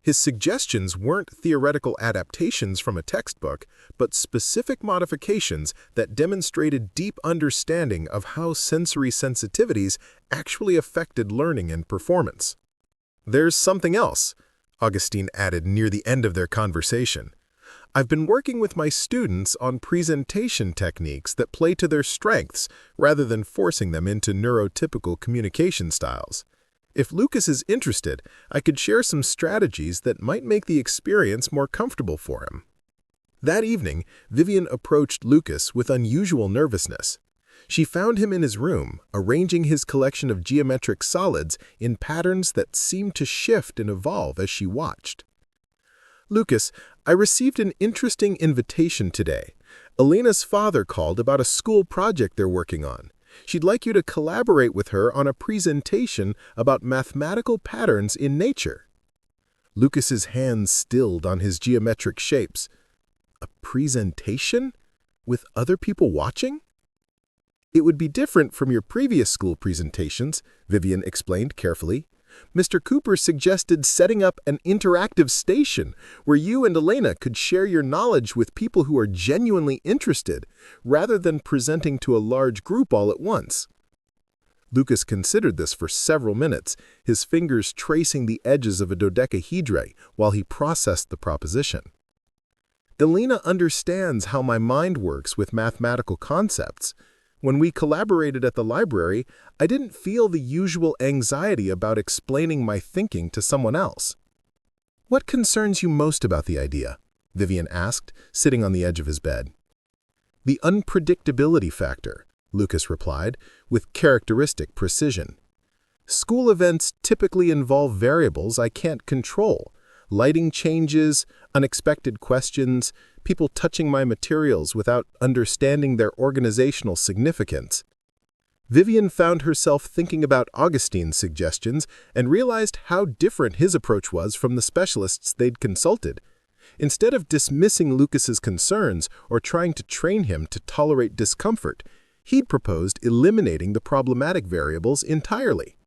His suggestions weren't theoretical adaptations from a textbook, but specific modifications that demonstrated deep understanding of how sensory sensitivities actually affected learning and performance. "There's something else," Agustin added near the end of their conversation. "I've been working with my students on presentation techniques that play to their strengths rather than forcing them into neurotypical communication styles. If Lucas is interested, I could share some strategies that might make the experience more comfortable for him." That evening, Vivian approached Lucas with unusual nervousness. She found him in his room, arranging his collection of geometric solids in patterns that seemed to shift and evolve as she watched. "Lucas, I received an interesting invitation today. Elena's father called about a school project they're working on. She'd like you to collaborate with her on a presentation about mathematical patterns in nature." Lucas's hands stilled on his geometric shapes. "A presentation? With other people watching?" "It would be different from your previous school presentations," Vivian explained carefully. "Mr. Cooper suggested setting up an interactive station where you and Elena could share your knowledge with people who are genuinely interested, rather than presenting to a large group all at once." Lucas considered this for several minutes, his fingers tracing the edges of a dodecahedron while he processed the proposition. "Elena understands how my mind works with mathematical concepts. When we collaborated at the library, I didn't feel the usual anxiety about explaining my thinking to someone else." "What concerns you most about the idea?" Vivian asked, sitting on the edge of his bed. "The unpredictability factor," Lucas replied, with characteristic precision. "School events typically involve variables I can't control. Lighting changes, unexpected questions, people touching my materials without understanding their organizational significance." Vivian found herself thinking about Agustin's suggestions and realized how different his approach was from the specialists they'd consulted. Instead of dismissing Lucas's concerns or trying to train him to tolerate discomfort, he'd proposed eliminating the problematic variables entirely.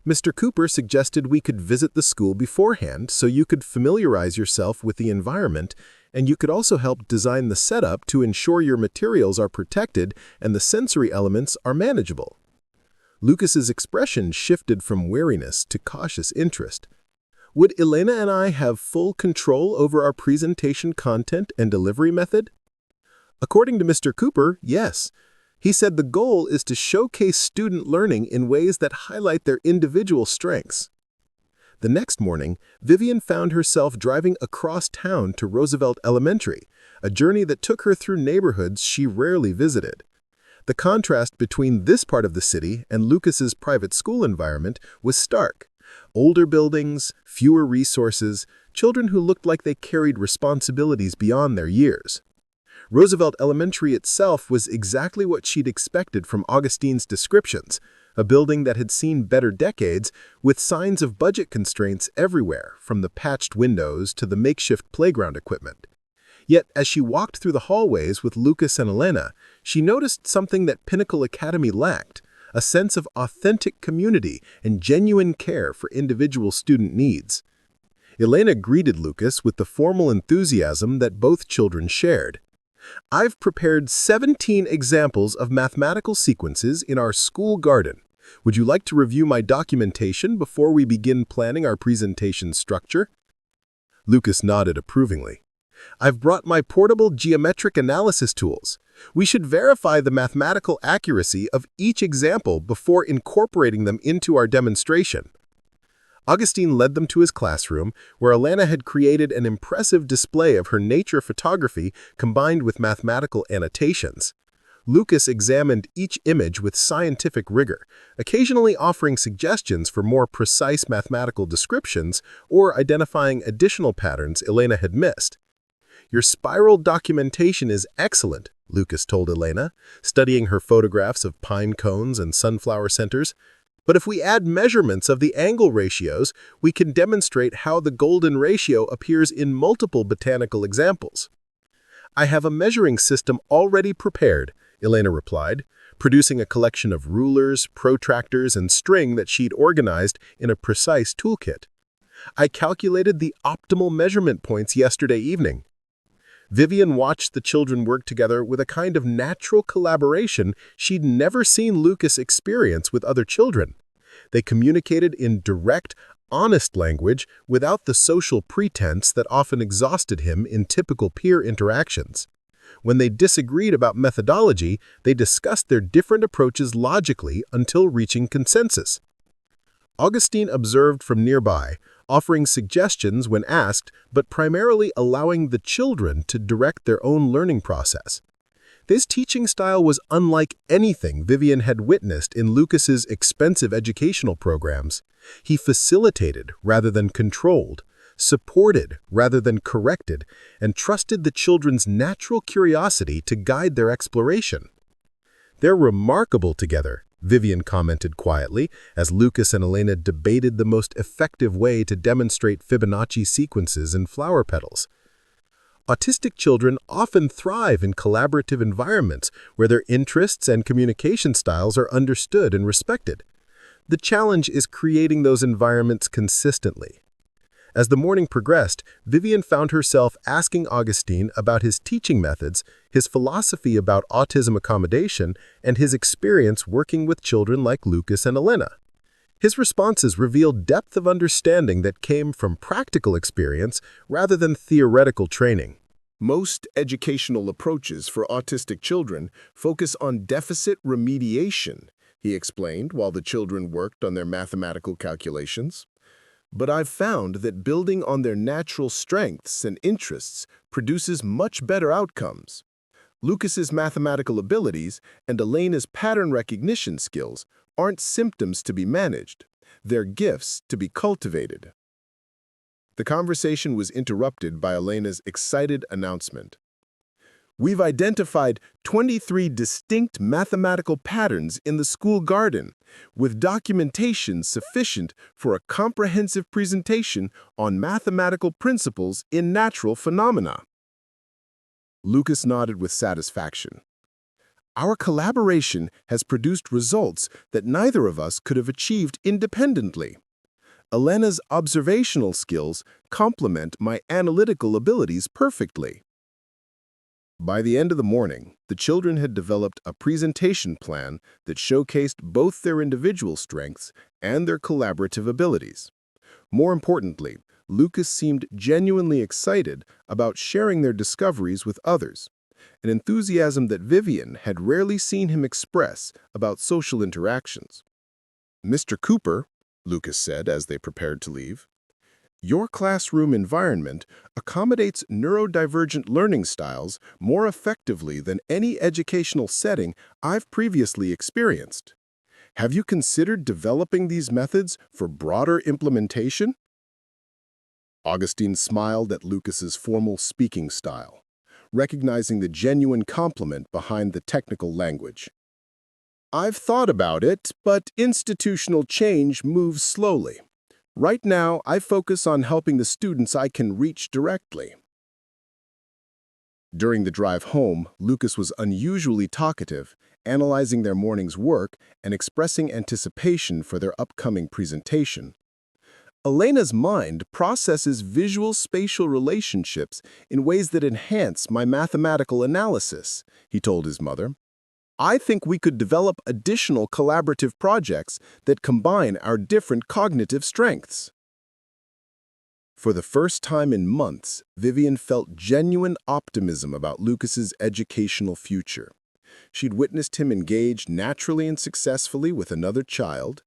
"Mr. Cooper suggested we could visit the school beforehand so you could familiarize yourself with the environment, and you could also help design the setup to ensure your materials are protected and the sensory elements are manageable." Lucas's expression shifted from wariness to cautious interest. "Would Elena and I have full control over our presentation content and delivery method?" "According to Mr. Cooper, yes. He said the goal is to showcase student learning in ways that highlight their individual strengths." The next morning, Vivian found herself driving across town to Roosevelt Elementary, a journey that took her through neighborhoods she rarely visited. The contrast between this part of the city and Lucas's private school environment was stark. Older buildings, fewer resources, children who looked like they carried responsibilities beyond their years. Roosevelt Elementary itself was exactly what she'd expected from Agustin's descriptions, a building that had seen better decades, with signs of budget constraints everywhere, from the patched windows to the makeshift playground equipment. Yet, as she walked through the hallways with Lucas and Elena, she noticed something that Pinnacle Academy lacked: a sense of authentic community and genuine care for individual student needs. Elena greeted Lucas with the formal enthusiasm that both children shared. "I've prepared 17 examples of mathematical sequences in our school garden. Would you like to review my documentation before we begin planning our presentation structure?" Lucas nodded approvingly. "I've brought my portable geometric analysis tools. We should verify the mathematical accuracy of each example before incorporating them into our demonstration." Agustin led them to his classroom, where Elena had created an impressive display of her nature photography combined with mathematical annotations. Lucas examined each image with scientific rigor, occasionally offering suggestions for more precise mathematical descriptions or identifying additional patterns Elena had missed. "Your spiral documentation is excellent," Lucas told Elena, studying her photographs of pine cones and sunflower centers. "But if we add measurements of the angle ratios, we can demonstrate how the golden ratio appears in multiple botanical examples." "I have a measuring system already prepared," Elena replied, producing a collection of rulers, protractors, and string that she'd organized in a precise toolkit. I calculated the optimal measurement points yesterday evening. Vivian watched the children work together with a kind of natural collaboration she'd never seen Lucas experience with other children. They communicated in direct, honest language without the social pretense that often exhausted him in typical peer interactions. When they disagreed about methodology, they discussed their different approaches logically until reaching consensus. Augustine observed from nearby, offering suggestions when asked, but primarily allowing the children to direct their own learning process. This teaching style was unlike anything Vivian had witnessed in Lucas's expensive educational programs. He facilitated rather than controlled, supported rather than corrected, and trusted the children's natural curiosity to guide their exploration. "They're remarkable together," Vivian commented quietly as Lucas and Elena debated the most effective way to demonstrate Fibonacci sequences in flower petals. Autistic children often thrive in collaborative environments where their interests and communication styles are understood and respected. The challenge is creating those environments consistently. As the morning progressed, Vivian found herself asking Agustin about his teaching methods, his philosophy about autism accommodation, and his experience working with children like Lucas and Elena. His responses revealed depth of understanding that came from practical experience rather than theoretical training. Most educational approaches for autistic children focus on deficit remediation, he explained while the children worked on their mathematical calculations. But I've found that building on their natural strengths and interests produces much better outcomes. Lucas's mathematical abilities and Elena's pattern recognition skills aren't symptoms to be managed. They're gifts to be cultivated. The conversation was interrupted by Elena's excited announcement. We've identified 23 distinct mathematical patterns in the school garden, with documentation sufficient for a comprehensive presentation on mathematical principles in natural phenomena. Lucas nodded with satisfaction. Our collaboration has produced results that neither of us could have achieved independently. Elena's observational skills complement my analytical abilities perfectly. By the end of the morning, the children had developed a presentation plan that showcased both their individual strengths and their collaborative abilities. More importantly, Lucas seemed genuinely excited about sharing their discoveries with others, an enthusiasm that Vivian had rarely seen him express about social interactions. "Mr. Cooper," Lucas said as they prepared to leave, "your classroom environment accommodates neurodivergent learning styles more effectively than any educational setting I've previously experienced. Have you considered developing these methods for broader implementation?" Augustine smiled at Lucas's formal speaking style, recognizing the genuine compliment behind the technical language. "I've thought about it, but institutional change moves slowly. Right now, I focus on helping the students I can reach directly." During the drive home, Lucas was unusually talkative, analyzing their morning's work and expressing anticipation for their upcoming presentation. "Elena's mind processes visual spatial relationships in ways that enhance my mathematical analysis," he told his mother. "I think we could develop additional collaborative projects that combine our different cognitive strengths." For the first time in months, Vivian felt genuine optimism about Lucas's educational future. She'd witnessed him engage naturally and successfully with another child,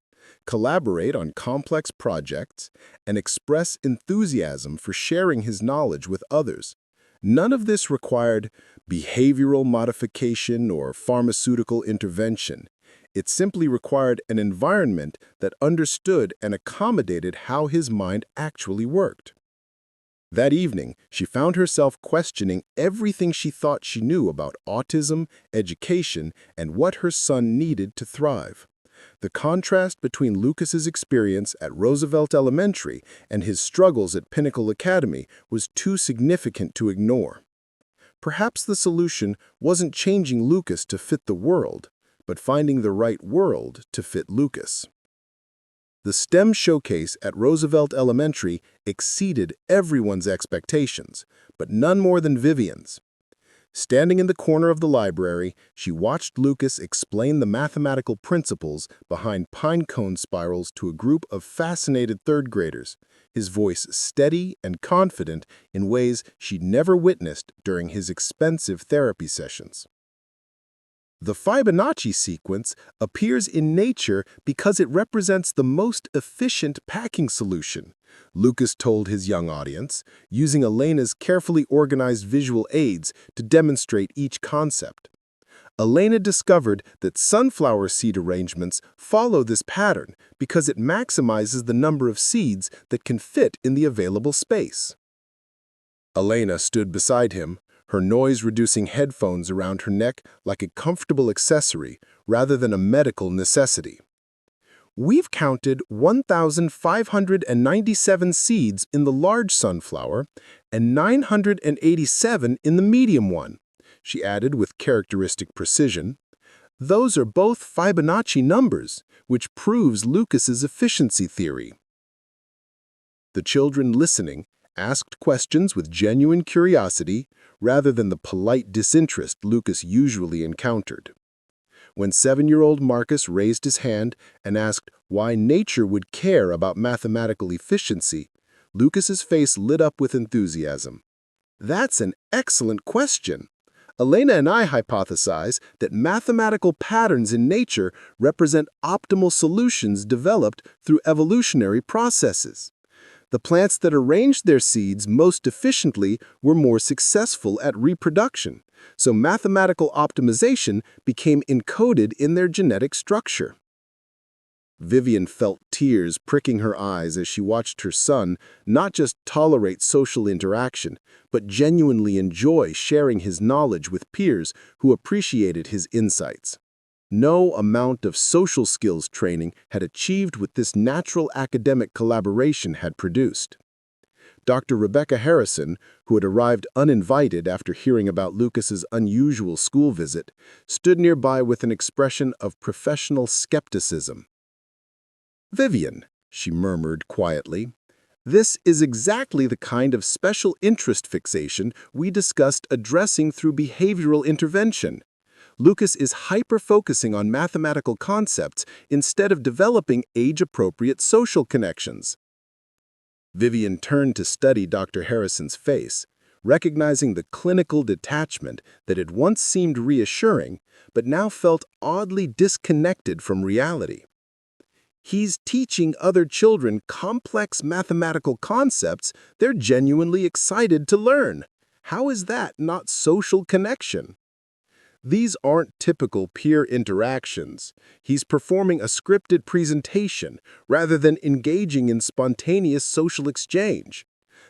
collaborate on complex projects, and express enthusiasm for sharing his knowledge with others. None of this required behavioral modification or pharmaceutical intervention. It simply required an environment that understood and accommodated how his mind actually worked. That evening, she found herself questioning everything she thought she knew about autism, education, and what her son needed to thrive. The contrast between Lucas's experience at Roosevelt Elementary and his struggles at Pinnacle Academy was too significant to ignore. Perhaps the solution wasn't changing Lucas to fit the world, but finding the right world to fit Lucas. The STEM showcase at Roosevelt Elementary exceeded everyone's expectations, but none more than Vivian's. Standing in the corner of the library, she watched Lucas explain the mathematical principles behind pine cone spirals to a group of fascinated third graders, his voice steady and confident in ways she'd never witnessed during his expensive therapy sessions. The Fibonacci sequence appears in nature because it represents the most efficient packing solution, Lucas told his young audience, using Elena's carefully organized visual aids to demonstrate each concept. Elena discovered that sunflower seed arrangements follow this pattern because it maximizes the number of seeds that can fit in the available space. Elena stood beside him, her noise-reducing headphones around her neck like a comfortable accessory rather than a medical necessity. We've counted 1,597 seeds in the large sunflower and 987 in the medium one, she added with characteristic precision. Those are both Fibonacci numbers, which proves Lucas's efficiency theory. The children listening asked questions with genuine curiosity rather than the polite disinterest Lucas usually encountered. When 7-year-old Marcus raised his hand and asked why nature would care about mathematical efficiency, Lucas's face lit up with enthusiasm. That's an excellent question. Elena and I hypothesize that mathematical patterns in nature represent optimal solutions developed through evolutionary processes. The plants that arranged their seeds most efficiently were more successful at reproduction, so mathematical optimization became encoded in their genetic structure. Vivian felt tears pricking her eyes as she watched her son not just tolerate social interaction, but genuinely enjoy sharing his knowledge with peers who appreciated his insights. No amount of social skills training had achieved what this natural academic collaboration had produced. Dr. Rebecca Harrison, who had arrived uninvited after hearing about Lucas's unusual school visit, stood nearby with an expression of professional skepticism. "Vivian," she murmured quietly, "this is exactly the kind of special interest fixation we discussed addressing through behavioral intervention. Lucas is hyper-focusing on mathematical concepts instead of developing age-appropriate social connections." Vivian turned to study Dr. Harrison's face, recognizing the clinical detachment that had once seemed reassuring, but now felt oddly disconnected from reality. "He's teaching other children complex mathematical concepts they're genuinely excited to learn. How is that not social connection?" "These aren't typical peer interactions. He's performing a scripted presentation rather than engaging in spontaneous social exchange.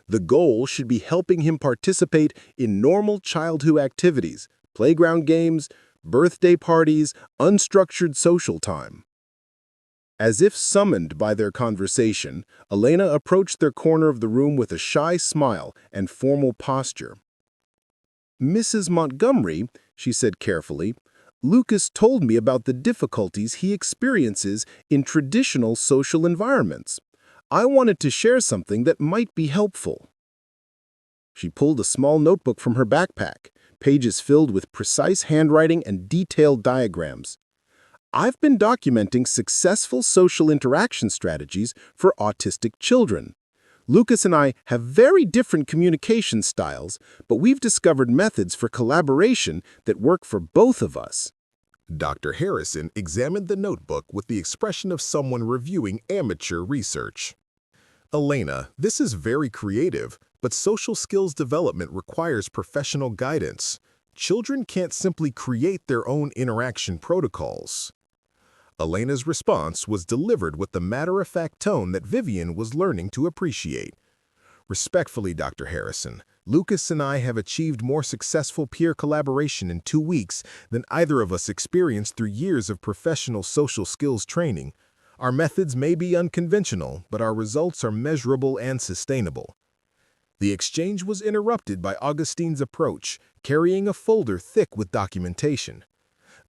The goal should be helping him participate in normal childhood activities, playground games, birthday parties, unstructured social time." As if summoned by their conversation, Elena approached their corner of the room with a shy smile and formal posture. "Mrs. Montgomery," she said carefully, "Lucas told me about the difficulties he experiences in traditional social environments. I wanted to share something that might be helpful." She pulled a small notebook from her backpack, pages filled with precise handwriting and detailed diagrams. "I've been documenting successful social interaction strategies for autistic children. Lucas and I have very different communication styles, but we've discovered methods for collaboration that work for both of us." Dr. Harrison examined the notebook with the expression of someone reviewing amateur research. "Elena, this is very creative, but social skills development requires professional guidance. Children can't simply create their own interaction protocols." Elena's response was delivered with the matter-of-fact tone that Vivian was learning to appreciate. "Respectfully, Dr. Harrison, Lucas and I have achieved more successful peer collaboration in 2 weeks than either of us experienced through years of professional social skills training. Our methods may be unconventional, but our results are measurable and sustainable." The exchange was interrupted by Augustine's approach, carrying a folder thick with documentation.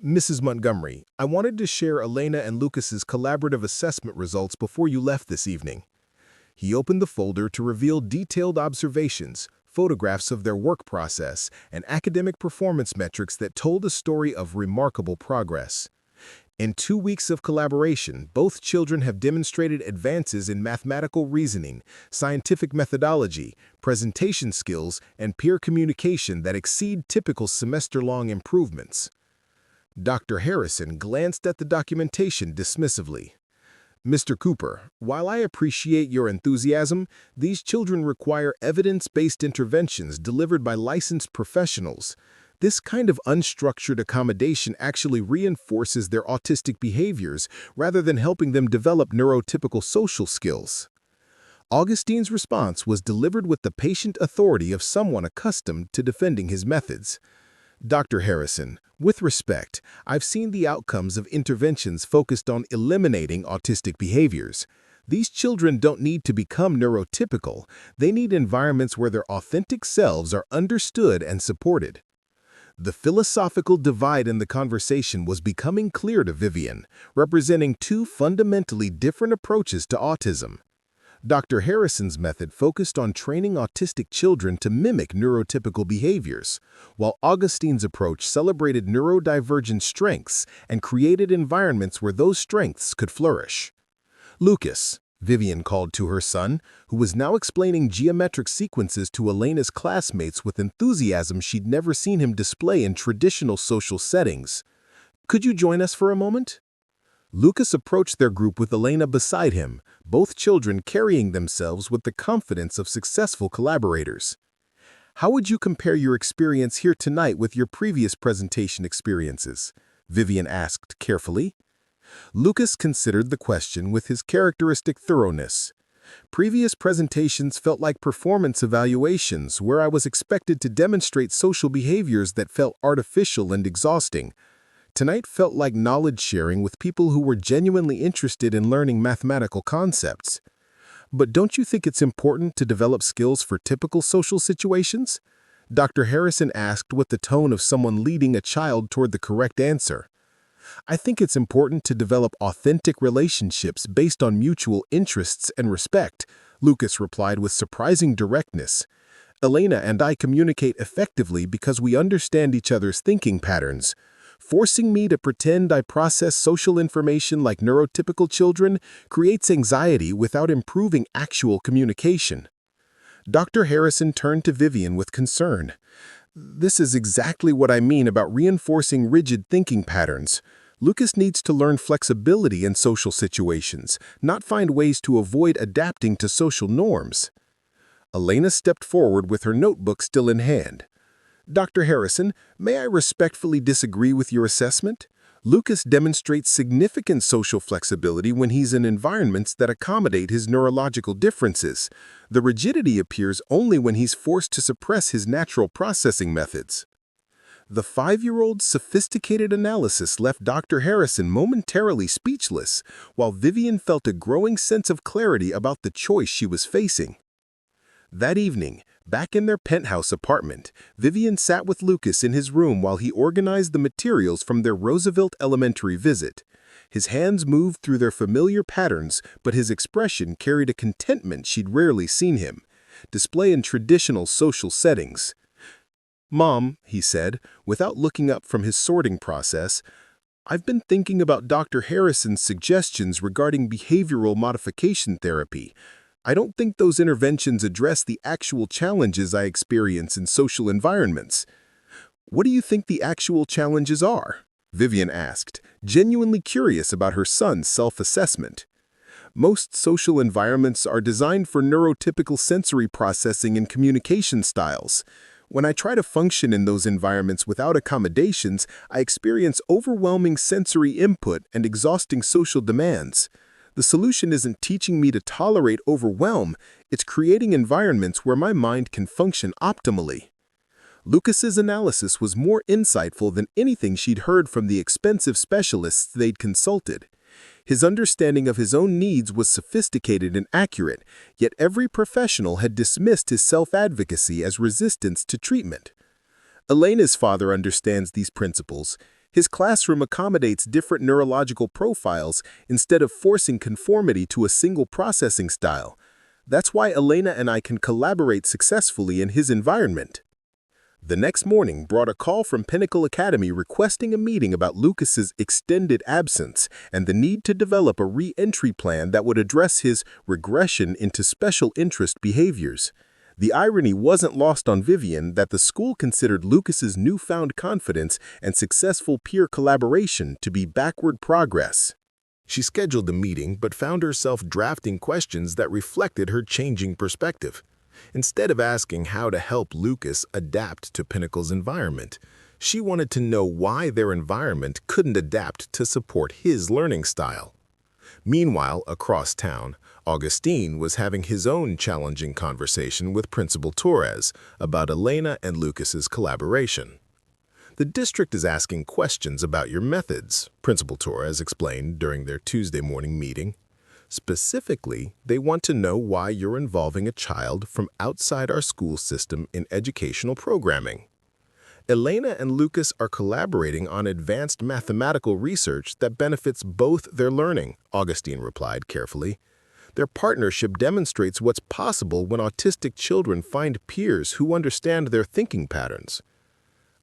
Mrs. Montgomery, I wanted to share Elena and Lucas's collaborative assessment results before you left this evening. He opened the folder to reveal detailed observations, photographs of their work process, and academic performance metrics that told a story of remarkable progress. In 2 weeks of collaboration, both children have demonstrated advances in mathematical reasoning, scientific methodology, presentation skills, and peer communication that exceed typical semester-long improvements. Dr. Harrison glanced at the documentation dismissively. Mr. Cooper, while I appreciate your enthusiasm, these children require evidence-based interventions delivered by licensed professionals. This kind of unstructured accommodation actually reinforces their autistic behaviors rather than helping them develop neurotypical social skills. Augustine's response was delivered with the patient authority of someone accustomed to defending his methods. Dr. Harrison, with respect, I've seen the outcomes of interventions focused on eliminating autistic behaviors. These children don't need to become neurotypical. They need environments where their authentic selves are understood and supported. The philosophical divide in the conversation was becoming clear to Vivian, representing 2 fundamentally different approaches to autism. Dr. Harrison's method focused on training autistic children to mimic neurotypical behaviors, while Augustine's approach celebrated neurodivergent strengths and created environments where those strengths could flourish. Lucas, Vivian called to her son, who was now explaining geometric sequences to Elena's classmates with enthusiasm she'd never seen him display in traditional social settings. Could you join us for a moment? Lucas approached their group with Elena beside him, both children carrying themselves with the confidence of successful collaborators. How would you compare your experience here tonight with your previous presentation experiences? Vivian asked carefully. Lucas considered the question with his characteristic thoroughness. Previous presentations felt like performance evaluations where I was expected to demonstrate social behaviors that felt artificial and exhausting. Tonight felt like knowledge sharing with people who were genuinely interested in learning mathematical concepts. But don't you think it's important to develop skills for typical social situations? Dr. Harrison asked with the tone of someone leading a child toward the correct answer. I think it's important to develop authentic relationships based on mutual interests and respect, Lucas replied with surprising directness. Elena and I communicate effectively because we understand each other's thinking patterns. Forcing me to pretend I process social information like neurotypical children creates anxiety without improving actual communication. Dr. Harrison turned to Vivian with concern. This is exactly what I mean about reinforcing rigid thinking patterns. Lucas needs to learn flexibility in social situations, not find ways to avoid adapting to social norms. Elena stepped forward with her notebook still in hand. Dr. Harrison, may I respectfully disagree with your assessment? Lucas demonstrates significant social flexibility when he's in environments that accommodate his neurological differences. The rigidity appears only when he's forced to suppress his natural processing methods. The 5-year-old's sophisticated analysis left Dr. Harrison momentarily speechless, while Vivian felt a growing sense of clarity about the choice she was facing. That evening, back in their penthouse apartment, Vivian sat with Lucas in his room while he organized the materials from their Roosevelt Elementary visit. His hands moved through their familiar patterns, but his expression carried a contentment she'd rarely seen him display in traditional social settings. "Mom," he said, without looking up from his sorting process, "I've been thinking about Dr. Harrison's suggestions regarding behavioral modification therapy. I don't think those interventions address the actual challenges I experience in social environments." "What do you think the actual challenges are?" Vivian asked, genuinely curious about her son's self-assessment. "Most social environments are designed for neurotypical sensory processing and communication styles. When I try to function in those environments without accommodations, I experience overwhelming sensory input and exhausting social demands. The solution isn't teaching me to tolerate overwhelm, it's creating environments where my mind can function optimally." Lucas's analysis was more insightful than anything she'd heard from the expensive specialists they'd consulted. His understanding of his own needs was sophisticated and accurate, yet every professional had dismissed his self-advocacy as resistance to treatment. "Elena's father understands these principles. His classroom accommodates different neurological profiles instead of forcing conformity to a single processing style. That's why Elena and I can collaborate successfully in his environment. The next morning brought a call from Pinnacle Academy requesting a meeting about Lucas's extended absence and the need to develop a re-entry plan that would address his regression into special interest behaviors. The irony wasn't lost on Vivian that the school considered Lucas's newfound confidence and successful peer collaboration to be backward progress. She scheduled the meeting but found herself drafting questions that reflected her changing perspective. Instead of asking how to help Lucas adapt to Pinnacle's environment, she wanted to know why their environment couldn't adapt to support his learning style. Meanwhile, across town, Agustin was having his own challenging conversation with Principal Torres about Elena and Lucas's collaboration. "The district is asking questions about your methods," Principal Torres explained during their Tuesday morning meeting. "Specifically, they want to know why you're involving a child from outside our school system in educational programming. Elena and Lucas are collaborating on advanced mathematical research that benefits both their learning," Agustin replied carefully. "Their partnership demonstrates what's possible when autistic children find peers who understand their thinking patterns.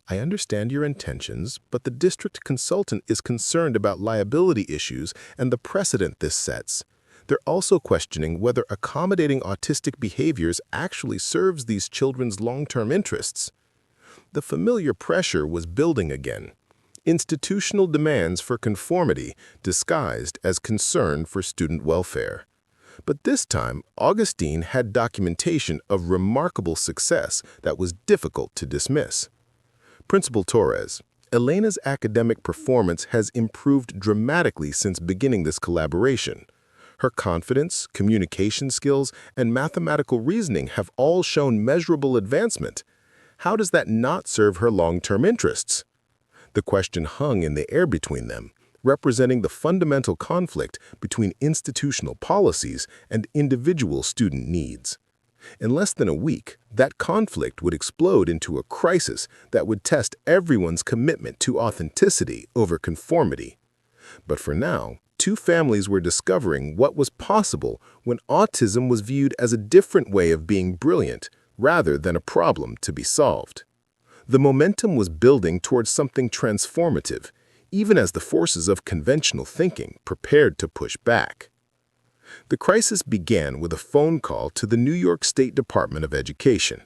I understand your intentions, but the district consultant is concerned about liability issues and the precedent this sets. They're also questioning whether accommodating autistic behaviors actually serves these children's long-term interests." The familiar pressure was building again. Institutional demands for conformity disguised as concern for student welfare. But this time, Agustin had documentation of remarkable success that was difficult to dismiss. "Principal Torres, Elena's academic performance has improved dramatically since beginning this collaboration. Her confidence, communication skills, and mathematical reasoning have all shown measurable advancement. How does that not serve her long-term interests?" The question hung in the air between them, representing the fundamental conflict between institutional policies and individual student needs. In less than a week, that conflict would explode into a crisis that would test everyone's commitment to authenticity over conformity. But for now, two families were discovering what was possible when autism was viewed as a different way of being brilliant rather than a problem to be solved. The momentum was building towards something transformative, even as the forces of conventional thinking prepared to push back. The crisis began with a phone call to the New York State Department of Education.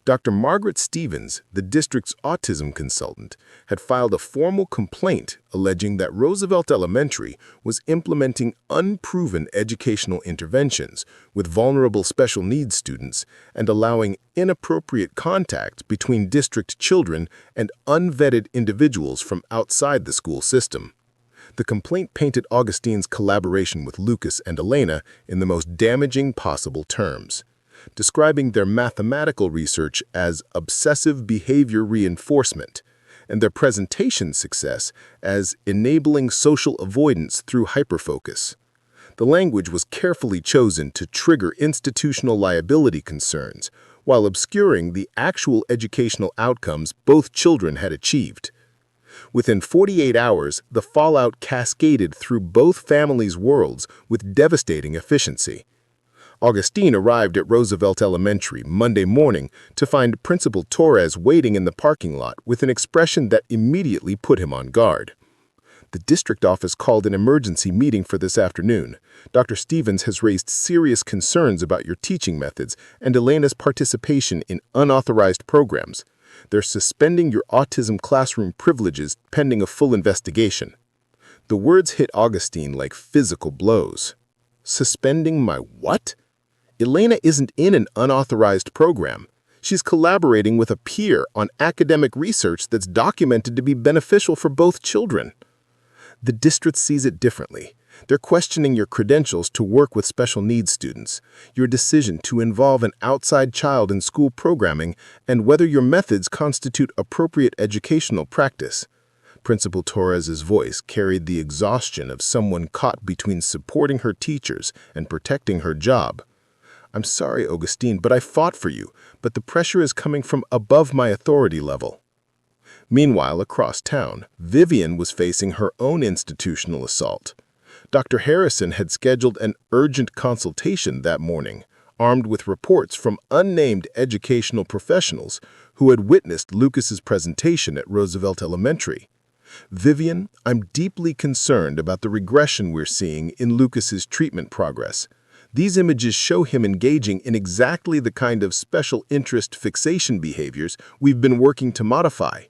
Dr. Margaret Stevens, the district's autism consultant, had filed a formal complaint alleging that Roosevelt Elementary was implementing unproven educational interventions with vulnerable special needs students and allowing inappropriate contact between district children and unvetted individuals from outside the school system. The complaint painted Agustin's collaboration with Lucas and Elena in the most damaging possible terms, describing their mathematical research as obsessive behavior reinforcement and their presentation success as enabling social avoidance through hyperfocus. The language was carefully chosen to trigger institutional liability concerns while obscuring the actual educational outcomes both children had achieved. Within 48 hours, the fallout cascaded through both families' worlds with devastating efficiency. Agustin arrived at Roosevelt Elementary Monday morning to find Principal Torres waiting in the parking lot with an expression that immediately put him on guard. "The district office called an emergency meeting for this afternoon. Dr. Stevens has raised serious concerns about your teaching methods and Elena's participation in unauthorized programs. They're suspending your autism classroom privileges pending a full investigation." The words hit Agustin like physical blows. Suspending my what? Elena isn't in an unauthorized program. She's collaborating with a peer on academic research that's documented to be beneficial for both children. The district sees it differently. They're questioning your credentials to work with special needs students, your decision to involve an outside child in school programming, and whether your methods constitute appropriate educational practice. Principal Torres's voice carried the exhaustion of someone caught between supporting her teachers and protecting her job. "I'm sorry, Agustin, but I fought for you, but the pressure is coming from above my authority level." Meanwhile, across town, Vivian was facing her own institutional assault. Dr. Harrison had scheduled an urgent consultation that morning, armed with reports from unnamed educational professionals who had witnessed Lucas's presentation at Roosevelt Elementary. Vivian, I'm deeply concerned about the regression we're seeing in Lucas's treatment progress. These images show him engaging in exactly the kind of special interest fixation behaviors we've been working to modify.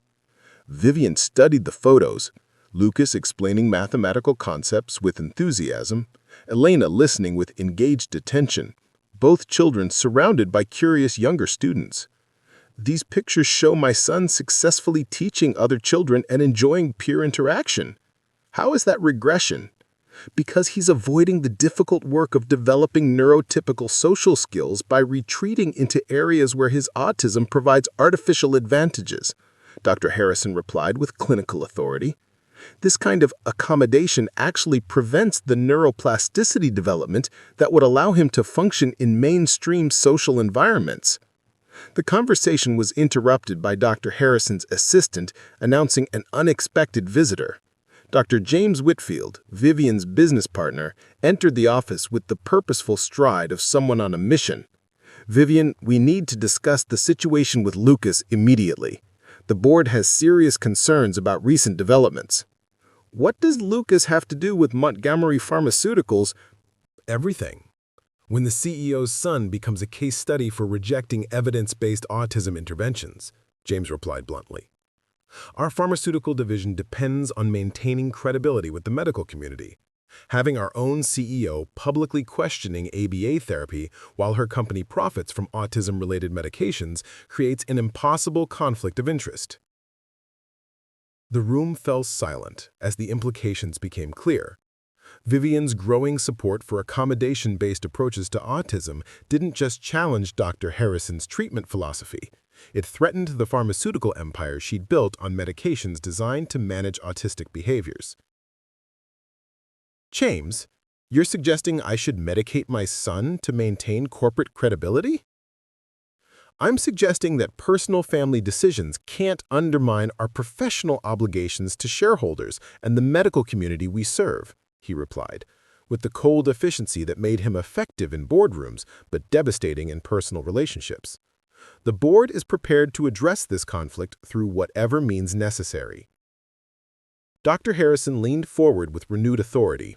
Vivian studied the photos, Lucas explaining mathematical concepts with enthusiasm, Elena listening with engaged attention, both children surrounded by curious younger students. These pictures show my son successfully teaching other children and enjoying peer interaction. How is that regression? Because he's avoiding the difficult work of developing neurotypical social skills by retreating into areas where his autism provides artificial advantages, Dr. Harrison replied with clinical authority. This kind of accommodation actually prevents the neuroplasticity development that would allow him to function in mainstream social environments. The conversation was interrupted by Dr. Harrison's assistant announcing an unexpected visitor. Dr. James Whitfield, Vivian's business partner, entered the office with the purposeful stride of someone on a mission. Vivian, we need to discuss the situation with Lucas immediately. The board has serious concerns about recent developments. What does Lucas have to do with Montgomery Pharmaceuticals? Everything. When the CEO's son becomes a case study for rejecting evidence-based autism interventions, James replied bluntly. Our pharmaceutical division depends on maintaining credibility with the medical community. Having our own CEO publicly questioning ABA therapy while her company profits from autism-related medications creates an impossible conflict of interest. The room fell silent as the implications became clear. Vivian's growing support for accommodation-based approaches to autism didn't just challenge Dr. Harrison's treatment philosophy. It threatened the pharmaceutical empire she'd built on medications designed to manage autistic behaviors. James, you're suggesting I should medicate my son to maintain corporate credibility? I'm suggesting that personal family decisions can't undermine our professional obligations to shareholders and the medical community we serve, he replied, with the cold efficiency that made him effective in boardrooms but devastating in personal relationships. The board is prepared to address this conflict through whatever means necessary. Dr. Harrison leaned forward with renewed authority.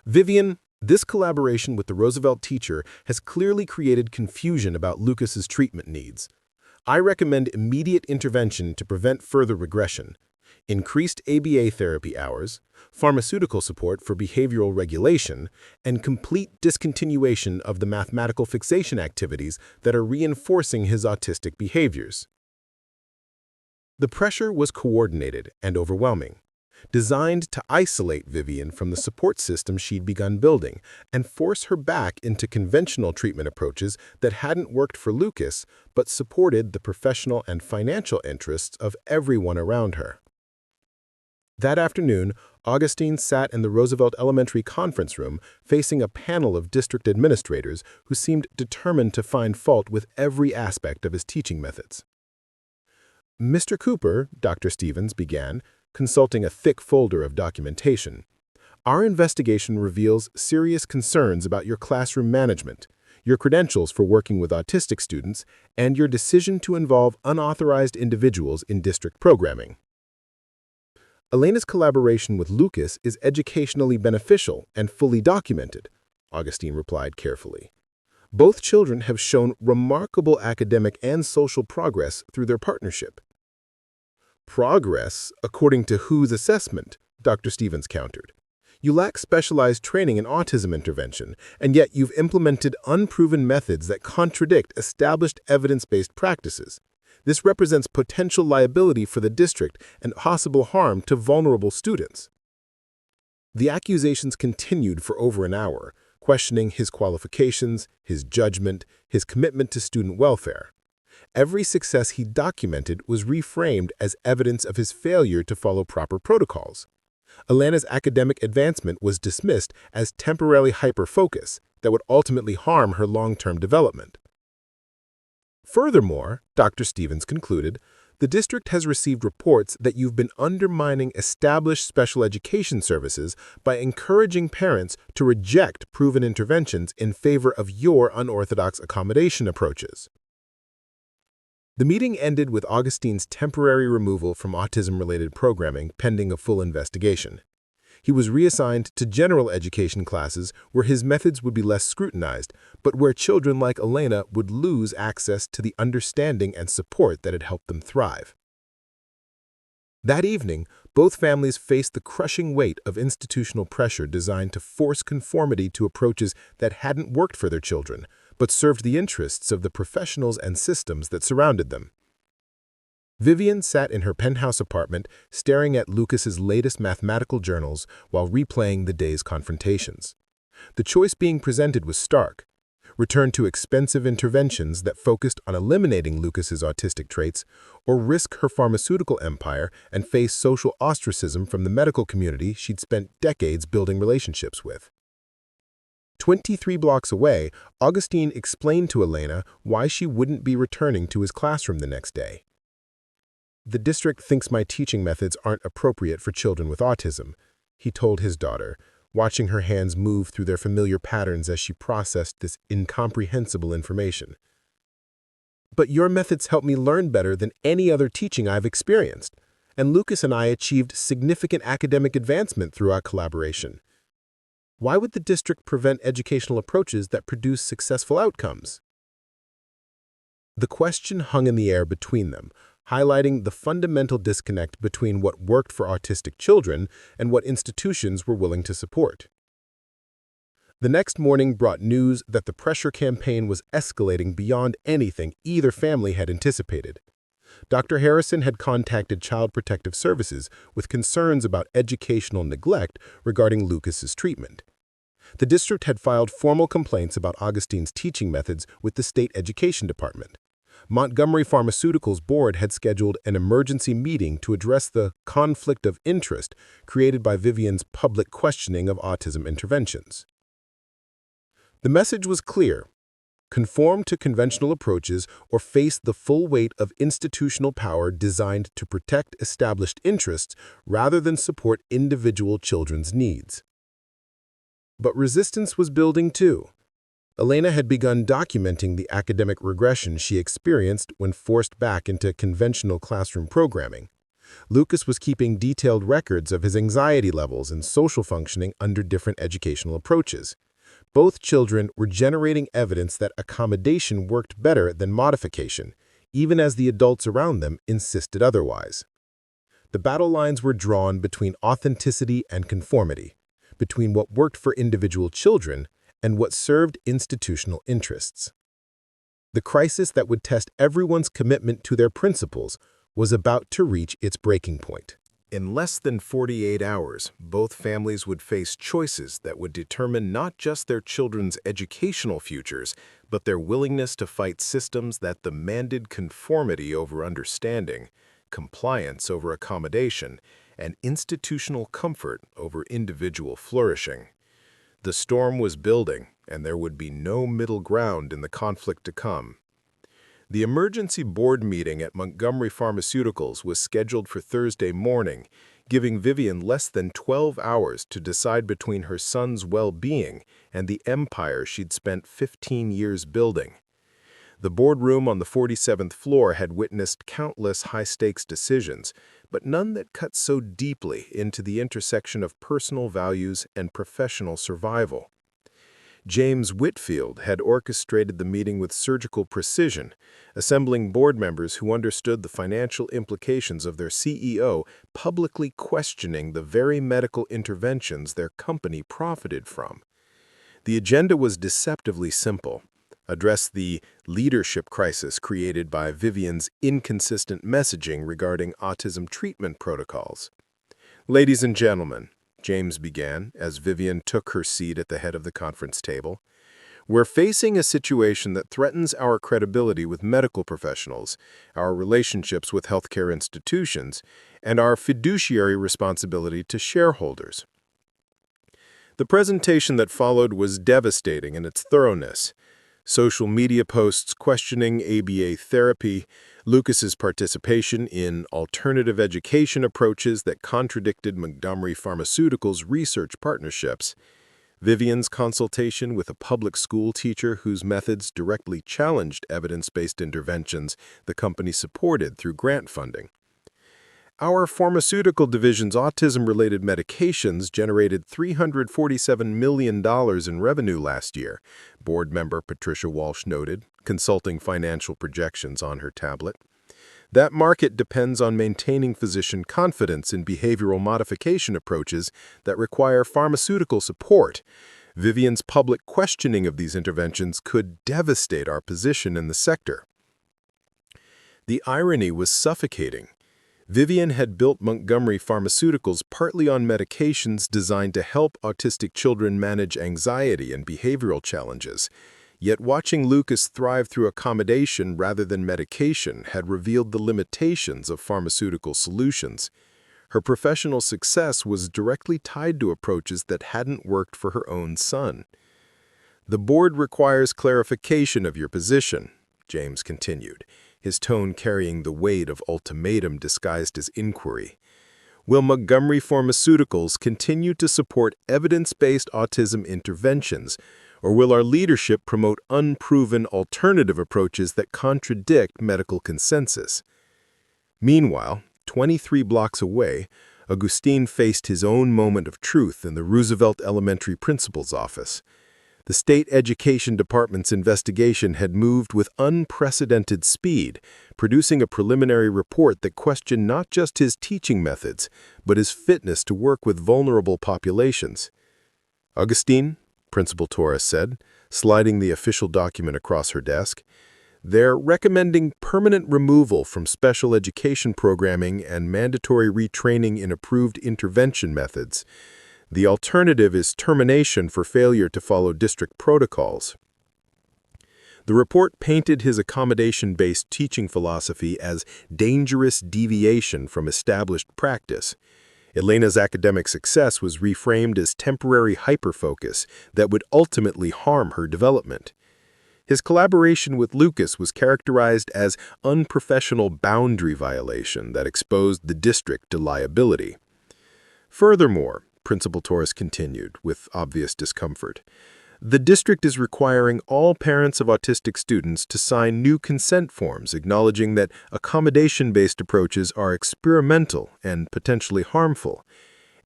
Vivian, this collaboration with the Roosevelt teacher has clearly created confusion about Lucas's treatment needs. I recommend immediate intervention to prevent further regression. Increased ABA therapy hours, pharmaceutical support for behavioral regulation, and complete discontinuation of the mathematical fixation activities that are reinforcing his autistic behaviors. The pressure was coordinated and overwhelming, designed to isolate Vivian from the support system she'd begun building and force her back into conventional treatment approaches that hadn't worked for Lucas but supported the professional and financial interests of everyone around her. That afternoon, Agustin sat in the Roosevelt Elementary conference room facing a panel of district administrators who seemed determined to find fault with every aspect of his teaching methods. Mr. Cooper, Dr. Stevens began, consulting a thick folder of documentation. Our investigation reveals serious concerns about your classroom management, your credentials for working with autistic students, and your decision to involve unauthorized individuals in district programming. Elena's collaboration with Lucas is educationally beneficial and fully documented, Agustin replied carefully. Both children have shown remarkable academic and social progress through their partnership. Progress, according to whose assessment? Dr. Stevens countered. You lack specialized training in autism intervention, and yet you've implemented unproven methods that contradict established evidence-based practices. This represents potential liability for the district and possible harm to vulnerable students. The accusations continued for over an hour, questioning his qualifications, his judgment, his commitment to student welfare. Every success he documented was reframed as evidence of his failure to follow proper protocols. Elena's academic advancement was dismissed as temporary hyperfocus that would ultimately harm her long-term development. Furthermore, Dr. Stevens concluded, The district has received reports that you've been undermining established special education services by encouraging parents to reject proven interventions in favor of your unorthodox accommodation approaches. The meeting ended with Augustin's temporary removal from autism-related programming pending a full investigation. He was reassigned to general education classes where his methods would be less scrutinized, but where children like Elena would lose access to the understanding and support that had helped them thrive. That evening, both families faced the crushing weight of institutional pressure designed to force conformity to approaches that hadn't worked for their children, but served the interests of the professionals and systems that surrounded them. Vivian sat in her penthouse apartment, staring at Lucas's latest mathematical journals while replaying the day's confrontations. The choice being presented was stark: return to expensive interventions that focused on eliminating Lucas's autistic traits, or risk her pharmaceutical empire and face social ostracism from the medical community she'd spent decades building relationships with. 23 blocks away, Agustin explained to Elena why she wouldn't be returning to his classroom the next day. "The district thinks my teaching methods aren't appropriate for children with autism," he told his daughter, watching her hands move through their familiar patterns as she processed this incomprehensible information. "But your methods help me learn better than any other teaching I've experienced, and Lucas and I achieved significant academic advancement through our collaboration. Why would the district prevent educational approaches that produce successful outcomes?" The question hung in the air between them, highlighting the fundamental disconnect between what worked for autistic children and what institutions were willing to support. The next morning brought news that the pressure campaign was escalating beyond anything either family had anticipated. Dr. Harrison had contacted Child Protective Services with concerns about educational neglect regarding Lucas's treatment. The district had filed formal complaints about Augustin's teaching methods with the state education department. Montgomery Pharmaceuticals' board had scheduled an emergency meeting to address the conflict of interest created by Vivian's public questioning of autism interventions. The message was clear: conform to conventional approaches or face the full weight of institutional power designed to protect established interests rather than support individual children's needs. But resistance was building too. Elena had begun documenting the academic regression she experienced when forced back into conventional classroom programming. Lucas was keeping detailed records of his anxiety levels and social functioning under different educational approaches. Both children were generating evidence that accommodation worked better than modification, even as the adults around them insisted otherwise. The battle lines were drawn between authenticity and conformity, between what worked for individual children and what served institutional interests. The crisis that would test everyone's commitment to their principles was about to reach its breaking point. In less than 48 hours, both families would face choices that would determine not just their children's educational futures, but their willingness to fight systems that demanded conformity over understanding, compliance over accommodation, and institutional comfort over individual flourishing. The storm was building, and there would be no middle ground in the conflict to come. The emergency board meeting at Montgomery Pharmaceuticals was scheduled for Thursday morning, giving Vivian less than 12 hours to decide between her son's well-being and the empire she'd spent 15 years building. The boardroom on the 47th floor had witnessed countless high-stakes decisions, but none that cut so deeply into the intersection of personal values and professional survival. James Whitfield had orchestrated the meeting with surgical precision, assembling board members who understood the financial implications of their CEO publicly questioning the very medical interventions their company profited from. The agenda was deceptively simple: address the leadership crisis created by Vivian's inconsistent messaging regarding autism treatment protocols. "Ladies and gentlemen," James began as Vivian took her seat at the head of the conference table, "we're facing a situation that threatens our credibility with medical professionals, our relationships with healthcare institutions, and our fiduciary responsibility to shareholders." The presentation that followed was devastating in its thoroughness. social media posts questioning ABA therapy, Lucas's participation in alternative education approaches that contradicted Montgomery Pharmaceuticals' research partnerships, Vivian's consultation with a public school teacher whose methods directly challenged evidence-based interventions the company supported through grant funding. Our pharmaceutical division's autism-related medications generated $347 million in revenue last year, board member Patricia Walsh noted, consulting financial projections on her tablet. That market depends on maintaining physician confidence in behavioral modification approaches that require pharmaceutical support. Vivian's public questioning of these interventions could devastate our position in the sector. The irony was suffocating. Vivian had built Montgomery Pharmaceuticals partly on medications designed to help autistic children manage anxiety and behavioral challenges. Yet watching Lucas thrive through accommodation rather than medication had revealed the limitations of pharmaceutical solutions. Her professional success was directly tied to approaches that hadn't worked for her own son. "The board requires clarification of your position," James continued, his tone carrying the weight of ultimatum disguised as inquiry. "Will Montgomery Pharmaceuticals continue to support evidence-based autism interventions, or will our leadership promote unproven alternative approaches that contradict medical consensus?" Meanwhile, 23 blocks away, Agustin faced his own moment of truth in the Roosevelt Elementary Principal's office. The state education department's investigation had moved with unprecedented speed, producing a preliminary report that questioned not just his teaching methods, but his fitness to work with vulnerable populations. "Agustin," Principal Torres said, sliding the official document across her desk, "they're recommending permanent removal from special education programming and mandatory retraining in approved intervention methods. The alternative is termination for failure to follow district protocols." The report painted his accommodation-based teaching philosophy as dangerous deviation from established practice. Elena's academic success was reframed as temporary hyperfocus that would ultimately harm her development. His collaboration with Lucas was characterized as unprofessional boundary violation that exposed the district to liability. Furthermore, Principal Torres continued, with obvious discomfort, "the district is requiring all parents of autistic students to sign new consent forms acknowledging that accommodation-based approaches are experimental and potentially harmful.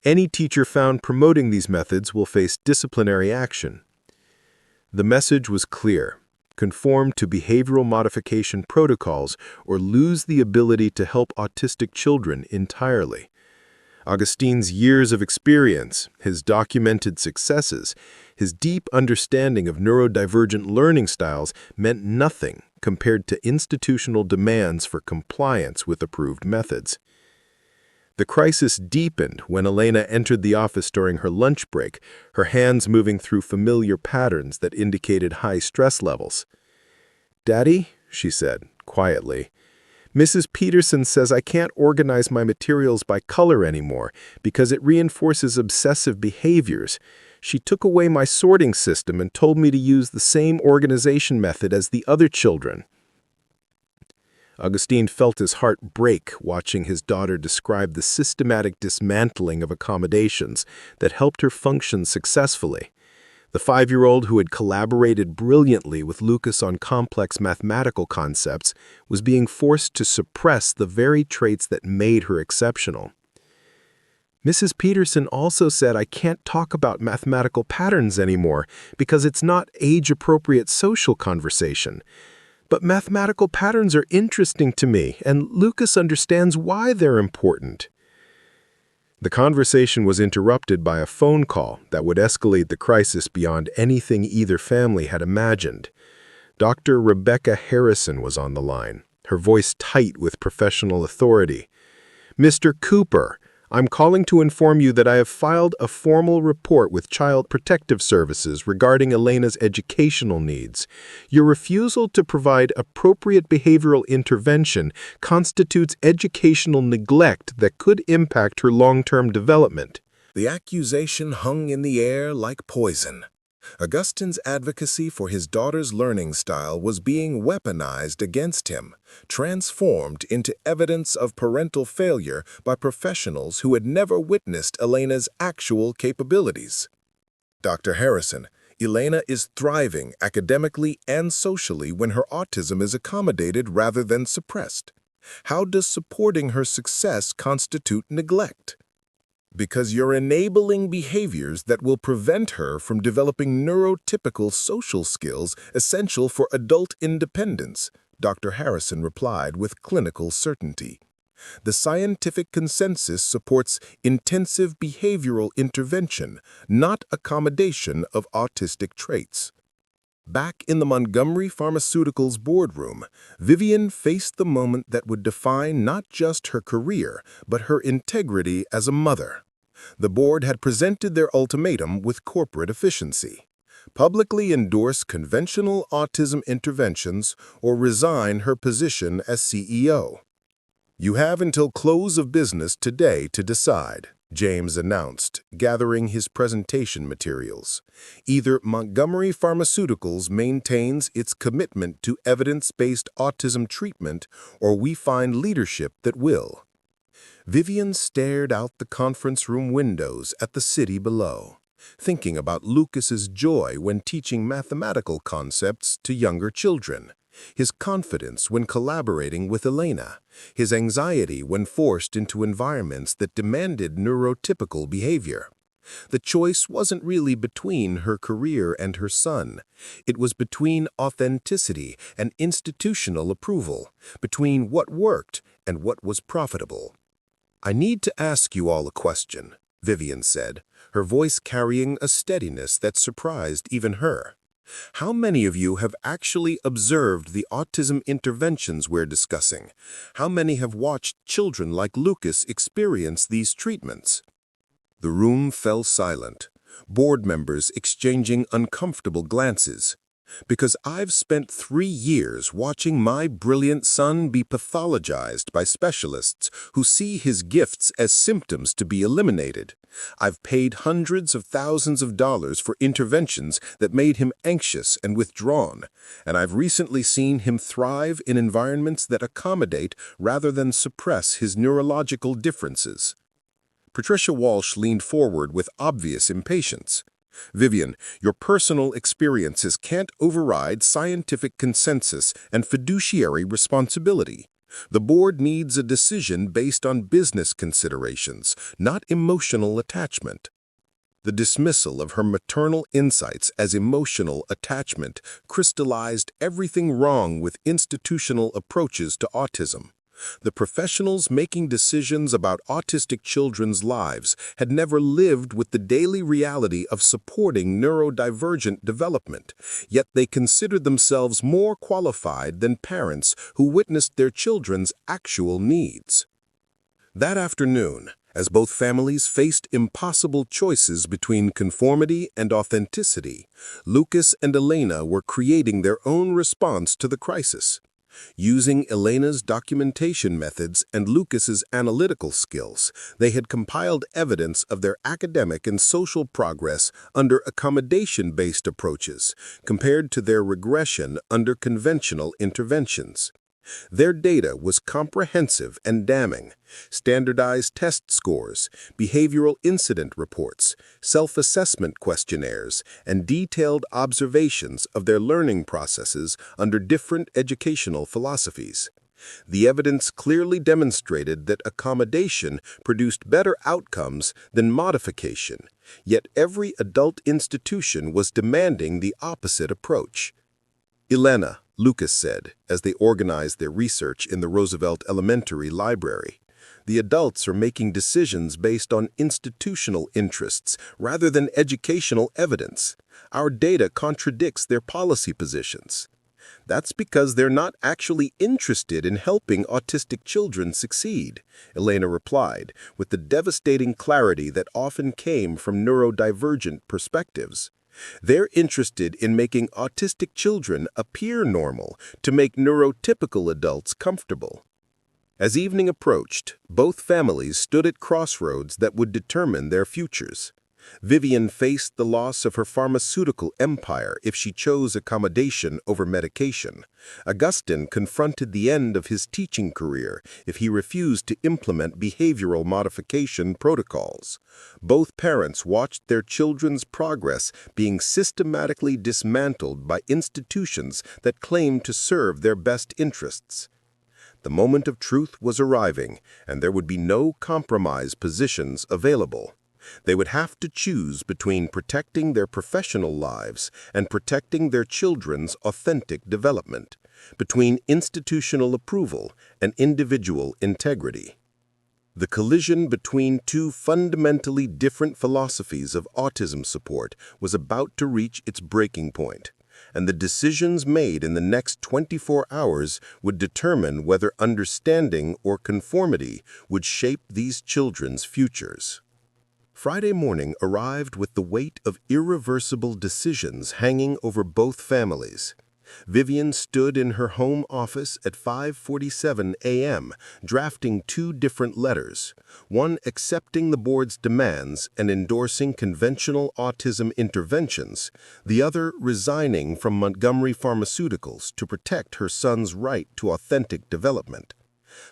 Any teacher found promoting these methods will face disciplinary action." The message was clear: conform to behavioral modification protocols or lose the ability to help autistic children entirely. Agustin's years of experience, his documented successes, his deep understanding of neurodivergent learning styles meant nothing compared to institutional demands for compliance with approved methods. The crisis deepened when Elena entered the office during her lunch break, her hands moving through familiar patterns that indicated high stress levels. "Daddy," she said, quietly, "Mrs. Peterson says I can't organize my materials by color anymore because it reinforces obsessive behaviors. She took away my sorting system and told me to use the same organization method as the other children." Agustin felt his heart break watching his daughter describe the systematic dismantling of accommodations that helped her function successfully. The 5-year-old who had collaborated brilliantly with Lucas on complex mathematical concepts was being forced to suppress the very traits that made her exceptional. "Mrs. Peterson also said I can't talk about mathematical patterns anymore because it's not age-appropriate social conversation. But mathematical patterns are interesting to me, and Lucas understands why they're important." The conversation was interrupted by a phone call that would escalate the crisis beyond anything either family had imagined. Dr. Rebecca Harrison was on the line, her voice tight with professional authority. "Mr. Cooper, I'm calling to inform you that I have filed a formal report with Child Protective Services regarding Elena's educational needs. Your refusal to provide appropriate behavioral intervention constitutes educational neglect that could impact her long-term development." The accusation hung in the air like poison. Agustin's advocacy for his daughter's learning style was being weaponized against him, transformed into evidence of parental failure by professionals who had never witnessed Elena's actual capabilities. Dr. Harrison, Elena is thriving academically and socially when her autism is accommodated rather than suppressed. How does supporting her success constitute neglect? Because you're enabling behaviors that will prevent her from developing neurotypical social skills essential for adult independence, Dr. Harrison replied with clinical certainty. The scientific consensus supports intensive behavioral intervention, not accommodation of autistic traits. Back in the Montgomery Pharmaceuticals boardroom, Vivian faced the moment that would define not just her career, but her integrity as a mother. The board had presented their ultimatum with corporate efficiency: publicly endorse conventional autism interventions or resign her position as CEO. "You have until close of business today to decide," James announced, gathering his presentation materials. "Either Montgomery Pharmaceuticals maintains its commitment to evidence-based autism treatment, or we find leadership that will." Vivian stared out the conference room windows at the city below, thinking about Lucas's joy when teaching mathematical concepts to younger children, his confidence when collaborating with Elena, his anxiety when forced into environments that demanded neurotypical behavior. The choice wasn't really between her career and her son. It was between authenticity and institutional approval, between what worked and what was profitable. "I need to ask you all a question," Vivian said, her voice carrying a steadiness that surprised even her. "How many of you have actually observed the autism interventions we're discussing? How many have watched children like Lucas experience these treatments?" The room fell silent, board members exchanging uncomfortable glances. "Because I've spent 3 years watching my brilliant son be pathologized by specialists who see his gifts as symptoms to be eliminated. I've paid hundreds of thousands of dollars for interventions that made him anxious and withdrawn, and I've recently seen him thrive in environments that accommodate rather than suppress his neurological differences." Patricia Walsh leaned forward with obvious impatience. "Vivian, your personal experiences can't override scientific consensus and fiduciary responsibility. The board needs a decision based on business considerations, not emotional attachment." The dismissal of her maternal insights as emotional attachment crystallized everything wrong with institutional approaches to autism. The professionals making decisions about autistic children's lives had never lived with the daily reality of supporting neurodivergent development, yet they considered themselves more qualified than parents who witnessed their children's actual needs. That afternoon, as both families faced impossible choices between conformity and authenticity, Lucas and Elena were creating their own response to the crisis. Using Elena's documentation methods and Lucas's analytical skills, they had compiled evidence of their academic and social progress under accommodation-based approaches, compared to their regression under conventional interventions. Their data was comprehensive and damning. Standardized test scores, behavioral incident reports, self-assessment questionnaires, and detailed observations of their learning processes under different educational philosophies. The evidence clearly demonstrated that accommodation produced better outcomes than modification, yet every adult institution was demanding the opposite approach. "Elena," Lucas said, as they organized their research in the Roosevelt Elementary Library, "the adults are making decisions based on institutional interests rather than educational evidence. Our data contradicts their policy positions." "That's because they're not actually interested in helping autistic children succeed," Elena replied, with the devastating clarity that often came from neurodivergent perspectives. "They're interested in making autistic children appear normal to make neurotypical adults comfortable." As evening approached, both families stood at crossroads that would determine their futures. Vivian faced the loss of her pharmaceutical empire if she chose accommodation over medication. Agustin confronted the end of his teaching career if he refused to implement behavioral modification protocols. Both parents watched their children's progress being systematically dismantled by institutions that claimed to serve their best interests. The moment of truth was arriving, and there would be no compromise positions available. They would have to choose between protecting their professional lives and protecting their children's authentic development, between institutional approval and individual integrity. The collision between two fundamentally different philosophies of autism support was about to reach its breaking point, and the decisions made in the next 24 hours would determine whether understanding or conformity would shape these children's futures. Friday morning arrived with the weight of irreversible decisions hanging over both families. Vivian stood in her home office at 5:47 a.m., drafting two different letters, one accepting the board's demands and endorsing conventional autism interventions, the other resigning from Montgomery Pharmaceuticals to protect her son's right to authentic development.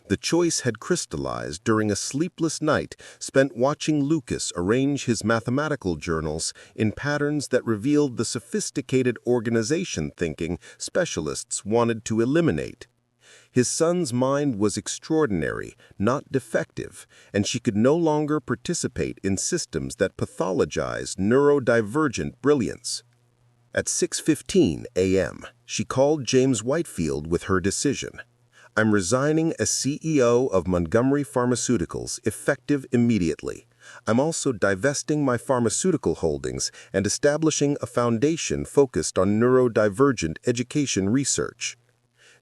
The choice had crystallized during a sleepless night spent watching Lucas arrange his mathematical journals in patterns that revealed the sophisticated organization thinking specialists wanted to eliminate. His son's mind was extraordinary, not defective, and she could no longer participate in systems that pathologized neurodivergent brilliance. At 6:15 a.m., she called James Whitefield with her decision. I'm resigning as CEO of Montgomery Pharmaceuticals, effective immediately. I'm also divesting my pharmaceutical holdings and establishing a foundation focused on neurodivergent education research.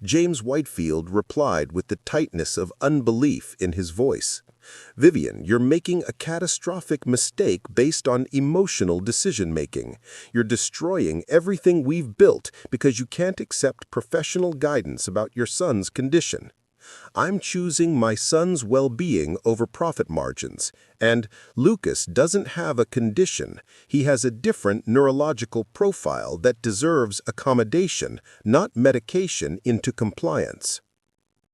James Whitefield replied with the tightness of unbelief in his voice. Vivian, you're making a catastrophic mistake based on emotional decision-making. You're destroying everything we've built because you can't accept professional guidance about your son's condition. I'm choosing my son's well-being over profit margins, and Lucas doesn't have a condition. He has a different neurological profile that deserves accommodation, not medication into compliance.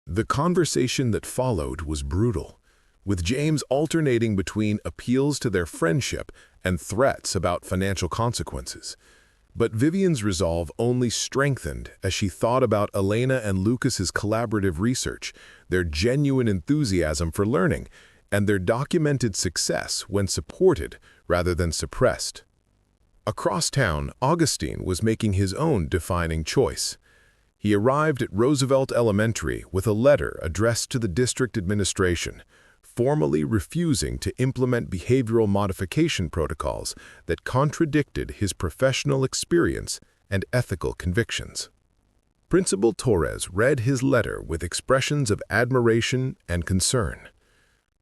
The conversation that followed was brutal, with James alternating between appeals to their friendship and threats about financial consequences. But Vivian's resolve only strengthened as she thought about Elena and Lucas's collaborative research, their genuine enthusiasm for learning, and their documented success when supported rather than suppressed. Across town, Agustin was making his own defining choice. He arrived at Roosevelt Elementary with a letter addressed to the district administration, formally refusing to implement behavioral modification protocols that contradicted his professional experience and ethical convictions. Principal Torres read his letter with expressions of admiration and concern.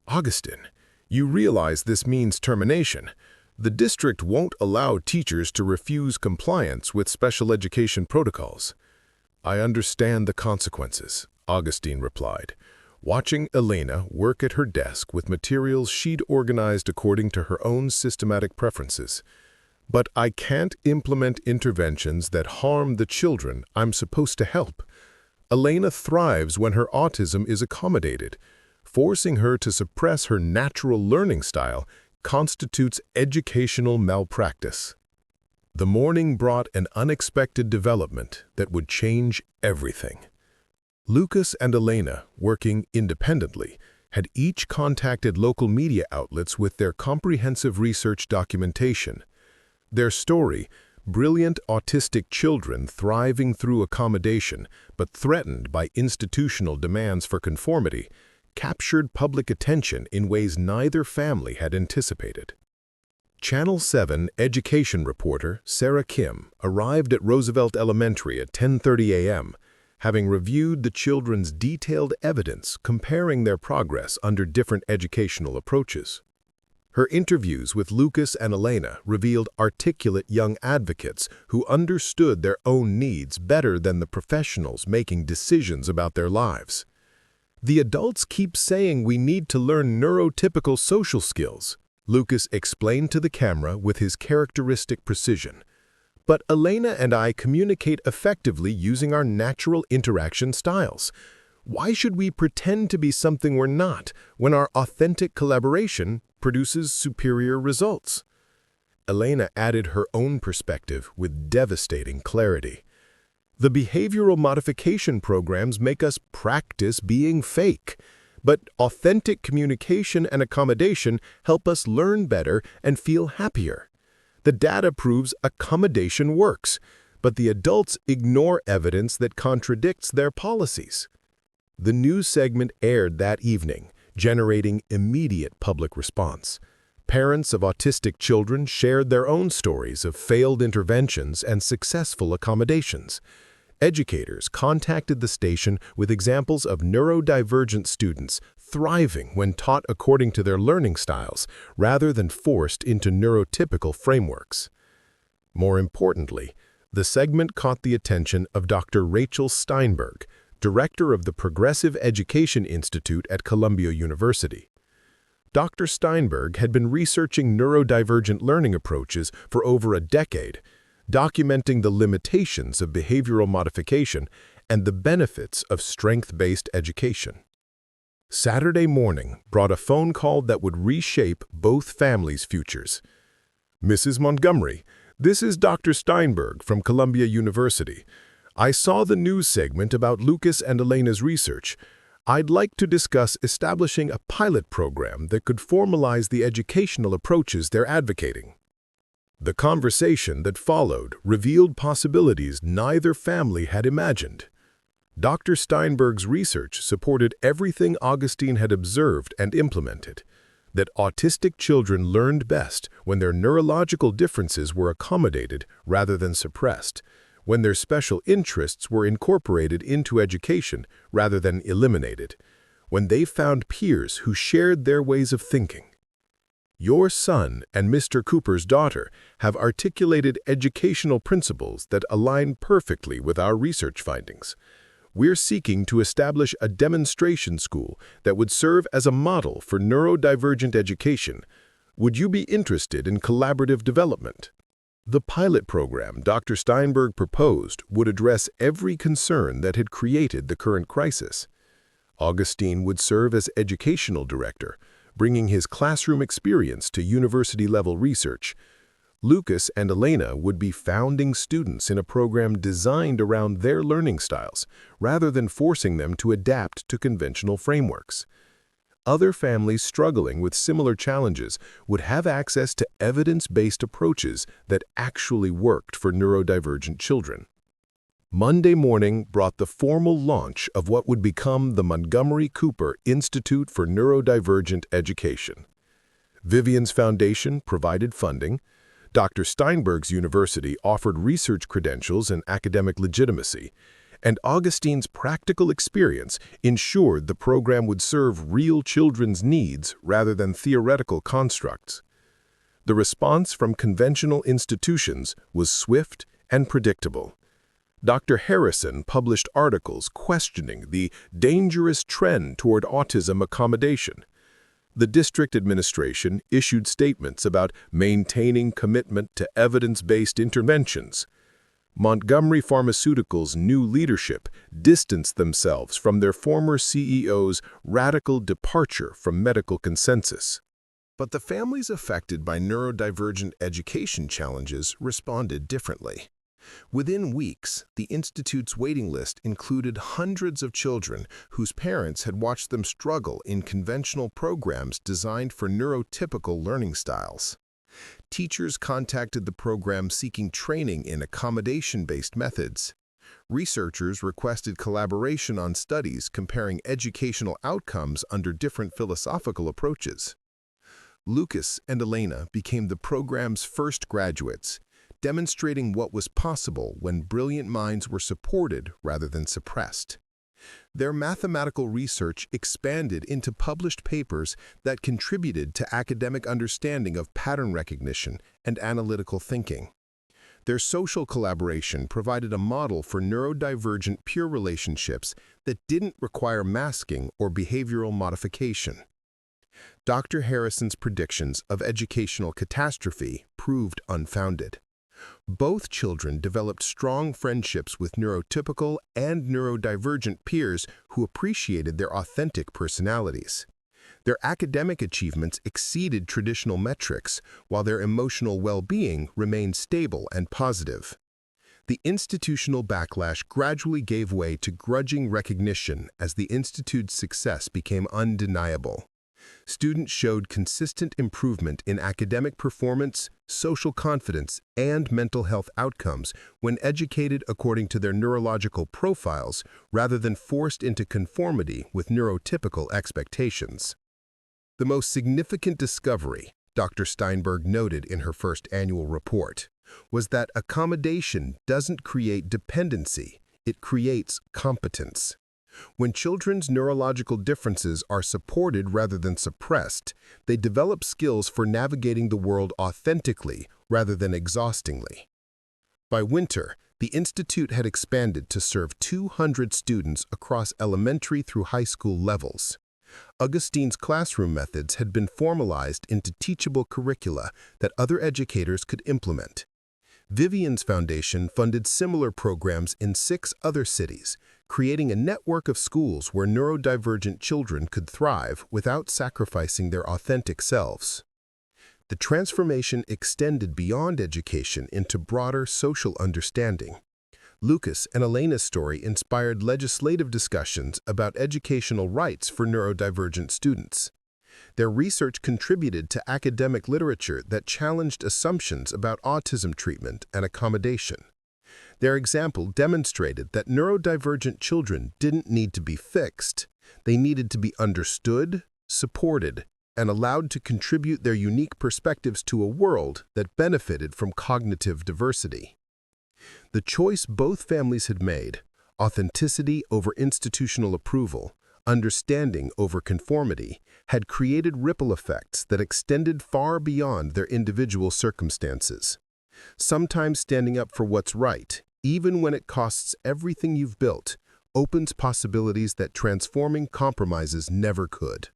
Agustin, you realize this means termination. The district won't allow teachers to refuse compliance with special education protocols. I understand the consequences, Agustin replied, watching Elena work at her desk with materials she'd organized according to her own systematic preferences. But I can't implement interventions that harm the children I'm supposed to help. Elena thrives when her autism is accommodated. Forcing her to suppress her natural learning style constitutes educational malpractice. The morning brought an unexpected development that would change everything. Lucas and Elena, working independently, had each contacted local media outlets with their comprehensive research documentation. Their story, brilliant autistic children thriving through accommodation but threatened by institutional demands for conformity, captured public attention in ways neither family had anticipated. Channel 7 education reporter Sarah Kim arrived at Roosevelt Elementary at 10:30 a.m., having reviewed the children's detailed evidence comparing their progress under different educational approaches. Her interviews with Lucas and Elena revealed articulate young advocates who understood their own needs better than the professionals making decisions about their lives. The adults keep saying we need to learn neurotypical social skills, Lucas explained to the camera with his characteristic precision. But Elena and I communicate effectively using our natural interaction styles. Why should we pretend to be something we're not when our authentic collaboration produces superior results? Elena added her own perspective with devastating clarity. The behavioral modification programs make us practice being fake, but authentic communication and accommodation help us learn better and feel happier. The data proves accommodation works, but the adults ignore evidence that contradicts their policies. The news segment aired that evening, generating immediate public response. Parents of autistic children shared their own stories of failed interventions and successful accommodations. Educators contacted the station with examples of neurodivergent students thriving when taught according to their learning styles rather than forced into neurotypical frameworks. More importantly, the segment caught the attention of Dr. Rachel Steinberg, director of the Progressive Education Institute at Columbia University. Dr. Steinberg had been researching neurodivergent learning approaches for over a decade, documenting the limitations of behavioral modification and the benefits of strength-based education. Saturday morning brought a phone call that would reshape both families' futures. "Mrs. Montgomery, this is Dr. Steinberg from Columbia University. I saw the news segment about Lucas and Elena's research. I'd like to discuss establishing a pilot program that could formalize the educational approaches they're advocating." The conversation that followed revealed possibilities neither family had imagined. Dr. Steinberg's research supported everything Agustin had observed and implemented, that autistic children learned best when their neurological differences were accommodated rather than suppressed, when their special interests were incorporated into education rather than eliminated, when they found peers who shared their ways of thinking. Your son and Mr. Cooper's daughter have articulated educational principles that align perfectly with our research findings. We're seeking to establish a demonstration school that would serve as a model for neurodivergent education. Would you be interested in collaborative development? The pilot program Dr. Steinberg proposed would address every concern that had created the current crisis. Agustin would serve as educational director, bringing his classroom experience to university-level research. Lucas and Elena would be founding students in a program designed around their learning styles, rather than forcing them to adapt to conventional frameworks. Other families struggling with similar challenges would have access to evidence-based approaches that actually worked for neurodivergent children. Monday morning brought the formal launch of what would become the Montgomery Cooper Institute for Neurodivergent Education. Vivian's foundation provided funding. Dr. Steinberg's university offered research credentials and academic legitimacy, and Agustin's practical experience ensured the program would serve real children's needs rather than theoretical constructs. The response from conventional institutions was swift and predictable. Dr. Harrison published articles questioning the dangerous trend toward autism accommodation. The district administration issued statements about maintaining commitment to evidence-based interventions. Montgomery Pharmaceuticals' new leadership distanced themselves from their former CEO's radical departure from medical consensus. But the families affected by neurodivergent education challenges responded differently. Within weeks, the Institute's waiting list included hundreds of children whose parents had watched them struggle in conventional programs designed for neurotypical learning styles. Teachers contacted the program seeking training in accommodation-based methods. Researchers requested collaboration on studies comparing educational outcomes under different philosophical approaches. Lucas and Elena became the program's first graduates, demonstrating what was possible when brilliant minds were supported rather than suppressed. Their mathematical research expanded into published papers that contributed to academic understanding of pattern recognition and analytical thinking. Their social collaboration provided a model for neurodivergent peer relationships that didn't require masking or behavioral modification. Dr. Harrison's predictions of educational catastrophe proved unfounded. Both children developed strong friendships with neurotypical and neurodivergent peers who appreciated their authentic personalities. Their academic achievements exceeded traditional metrics, while their emotional well-being remained stable and positive. The institutional backlash gradually gave way to grudging recognition as the institute's success became undeniable. Students showed consistent improvement in academic performance, social confidence, and mental health outcomes when educated according to their neurological profiles rather than forced into conformity with neurotypical expectations. The most significant discovery, Dr. Steinberg noted in her first annual report, was that accommodation doesn't create dependency, it creates competence. When children's neurological differences are supported rather than suppressed, they develop skills for navigating the world authentically rather than exhaustingly. By winter, the Institute had expanded to serve 200 students across elementary through high school levels. Augustin's classroom methods had been formalized into teachable curricula that other educators could implement. Vivian's foundation funded similar programs in 6 other cities, creating a network of schools where neurodivergent children could thrive without sacrificing their authentic selves. The transformation extended beyond education into broader social understanding. Lucas and Elena's story inspired legislative discussions about educational rights for neurodivergent students. Their research contributed to academic literature that challenged assumptions about autism treatment and accommodation. Their example demonstrated that neurodivergent children didn't need to be fixed. They needed to be understood, supported, and allowed to contribute their unique perspectives to a world that benefited from cognitive diversity. The choice both families had made, authenticity over institutional approval, understanding over conformity, had created ripple effects that extended far beyond their individual circumstances. Sometimes standing up for what's right, even when it costs everything you've built, opens possibilities that transforming compromises never could.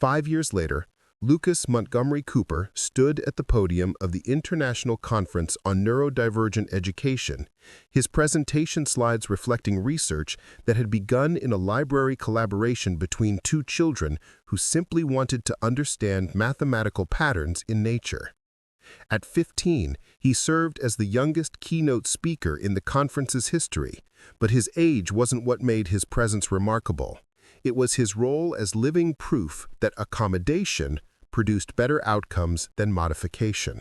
5 years later, Lucas Montgomery Cooper stood at the podium of the International Conference on Neurodivergent Education, his presentation slides reflecting research that had begun in a library collaboration between 2 children who simply wanted to understand mathematical patterns in nature. At 15, he served as the youngest keynote speaker in the conference's history, but his age wasn't what made his presence remarkable. It was his role as living proof that accommodation produced better outcomes than modification.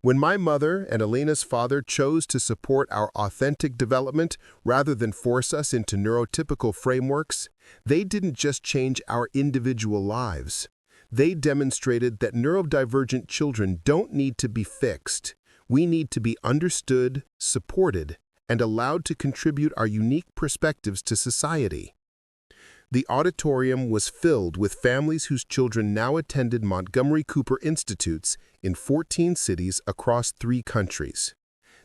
When my mother and Elena's father chose to support our authentic development rather than force us into neurotypical frameworks, they didn't just change our individual lives. They demonstrated that neurodivergent children don't need to be fixed. We need to be understood, supported, and allowed to contribute our unique perspectives to society. The auditorium was filled with families whose children now attended Montgomery Cooper Institutes in 14 cities across 3 countries.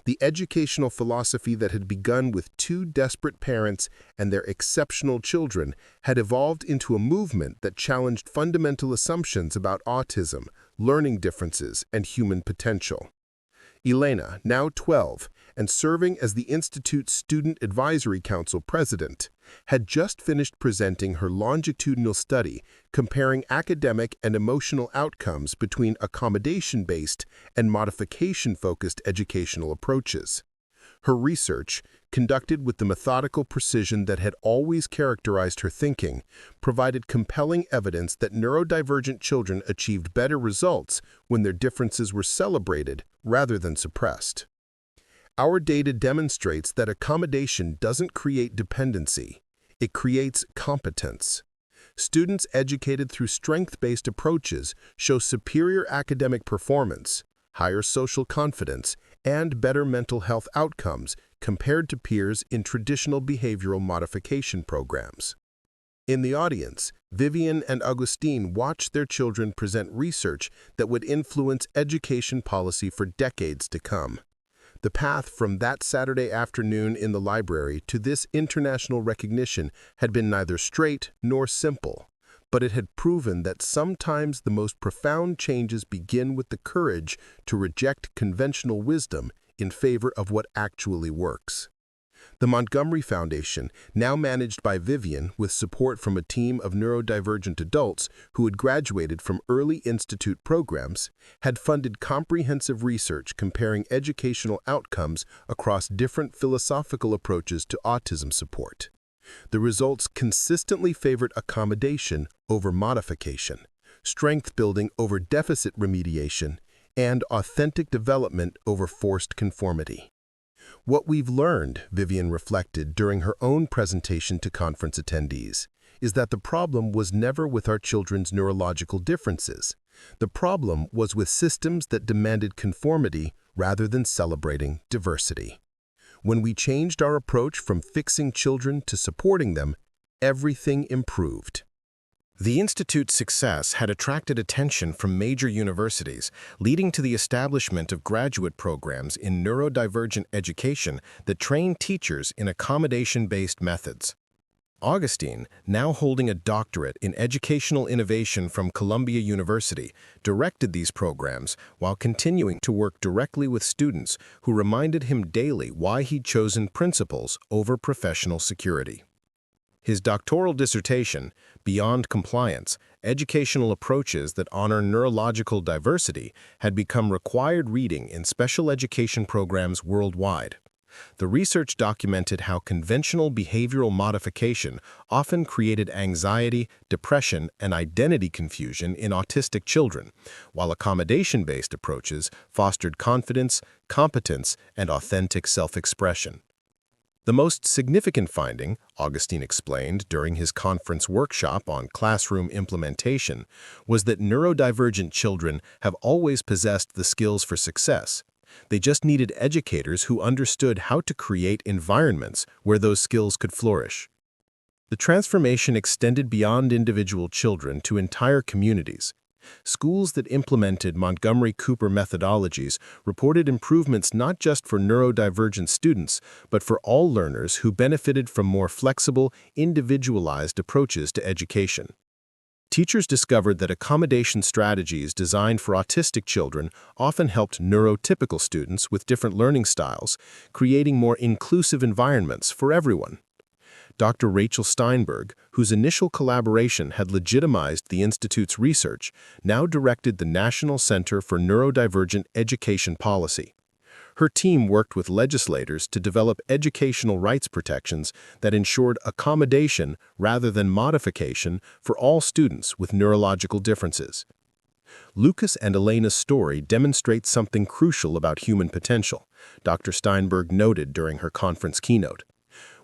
The educational philosophy that had begun with 2 desperate parents and their exceptional children had evolved into a movement that challenged fundamental assumptions about autism, learning differences, and human potential. Elena, now 12, and serving as the Institute's Student Advisory Council president, had just finished presenting her longitudinal study comparing academic and emotional outcomes between accommodation-based and modification-focused educational approaches. Her research, conducted with the methodical precision that had always characterized her thinking, provided compelling evidence that neurodivergent children achieved better results when their differences were celebrated rather than suppressed. Our data demonstrates that accommodation doesn't create dependency, it creates competence. Students educated through strength-based approaches show superior academic performance, higher social confidence, and better mental health outcomes compared to peers in traditional behavioral modification programs. In the audience, Vivian and Agustin watched their children present research that would influence education policy for decades to come. The path from that Saturday afternoon in the library to this international recognition had been neither straight nor simple, but it had proven that sometimes the most profound changes begin with the courage to reject conventional wisdom in favor of what actually works. The Montgomery Foundation, now managed by Vivian with support from a team of neurodivergent adults who had graduated from early institute programs, had funded comprehensive research comparing educational outcomes across different philosophical approaches to autism support. The results consistently favored accommodation over modification, strength building over deficit remediation, and authentic development over forced conformity. What we've learned, Vivian reflected during her own presentation to conference attendees, is that the problem was never with our children's neurological differences. The problem was with systems that demanded conformity rather than celebrating diversity. When we changed our approach from fixing children to supporting them, everything improved. The Institute's success had attracted attention from major universities, leading to the establishment of graduate programs in neurodivergent education that train teachers in accommodation-based methods. Agustin, now holding a doctorate in educational innovation from Columbia University, directed these programs while continuing to work directly with students who reminded him daily why he'd chosen principles over professional security. His doctoral dissertation, Beyond Compliance, Educational Approaches that Honor Neurological Diversity, had become required reading in special education programs worldwide. The research documented how conventional behavioral modification often created anxiety, depression, and identity confusion in autistic children, while accommodation-based approaches fostered confidence, competence, and authentic self-expression. The most significant finding, Agustin explained during his conference workshop on classroom implementation, was that neurodivergent children have always possessed the skills for success. They just needed educators who understood how to create environments where those skills could flourish. The transformation extended beyond individual children to entire communities. Schools that implemented Montgomery Cooper methodologies reported improvements not just for neurodivergent students, but for all learners who benefited from more flexible, individualized approaches to education. Teachers discovered that accommodation strategies designed for autistic children often helped neurotypical students with different learning styles, creating more inclusive environments for everyone. Dr. Rachel Steinberg, whose initial collaboration had legitimized the Institute's research, now directed the National Center for Neurodivergent Education Policy. Her team worked with legislators to develop educational rights protections that ensured accommodation rather than modification for all students with neurological differences. Lucas and Elena's story demonstrates something crucial about human potential, Dr. Steinberg noted during her conference keynote.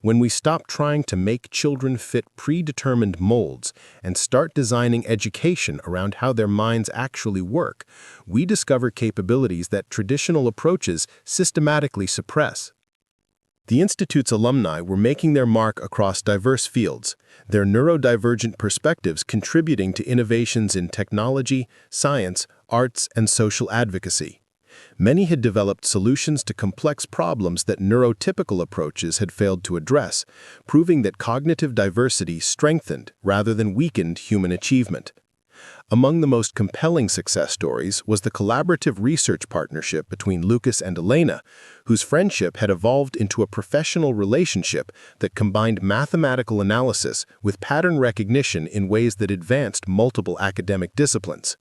When we stop trying to make children fit predetermined molds and start designing education around how their minds actually work, we discover capabilities that traditional approaches systematically suppress. The Institute's alumni were making their mark across diverse fields, their neurodivergent perspectives contributing to innovations in technology, science, arts, and social advocacy. Many had developed solutions to complex problems that neurotypical approaches had failed to address, proving that cognitive diversity strengthened rather than weakened human achievement. Among the most compelling success stories was the collaborative research partnership between Lucas and Elena, whose friendship had evolved into a professional relationship that combined mathematical analysis with pattern recognition in ways that advanced multiple academic disciplines.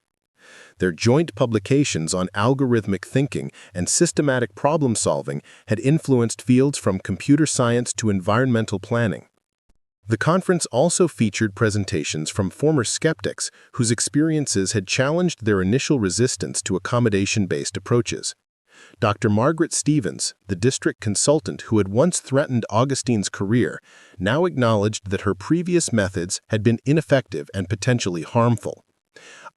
Their joint publications on algorithmic thinking and systematic problem-solving had influenced fields from computer science to environmental planning. The conference also featured presentations from former skeptics whose experiences had challenged their initial resistance to accommodation-based approaches. Dr. Margaret Stevens, the district consultant who had once threatened Agustin's career, now acknowledged that her previous methods had been ineffective and potentially harmful.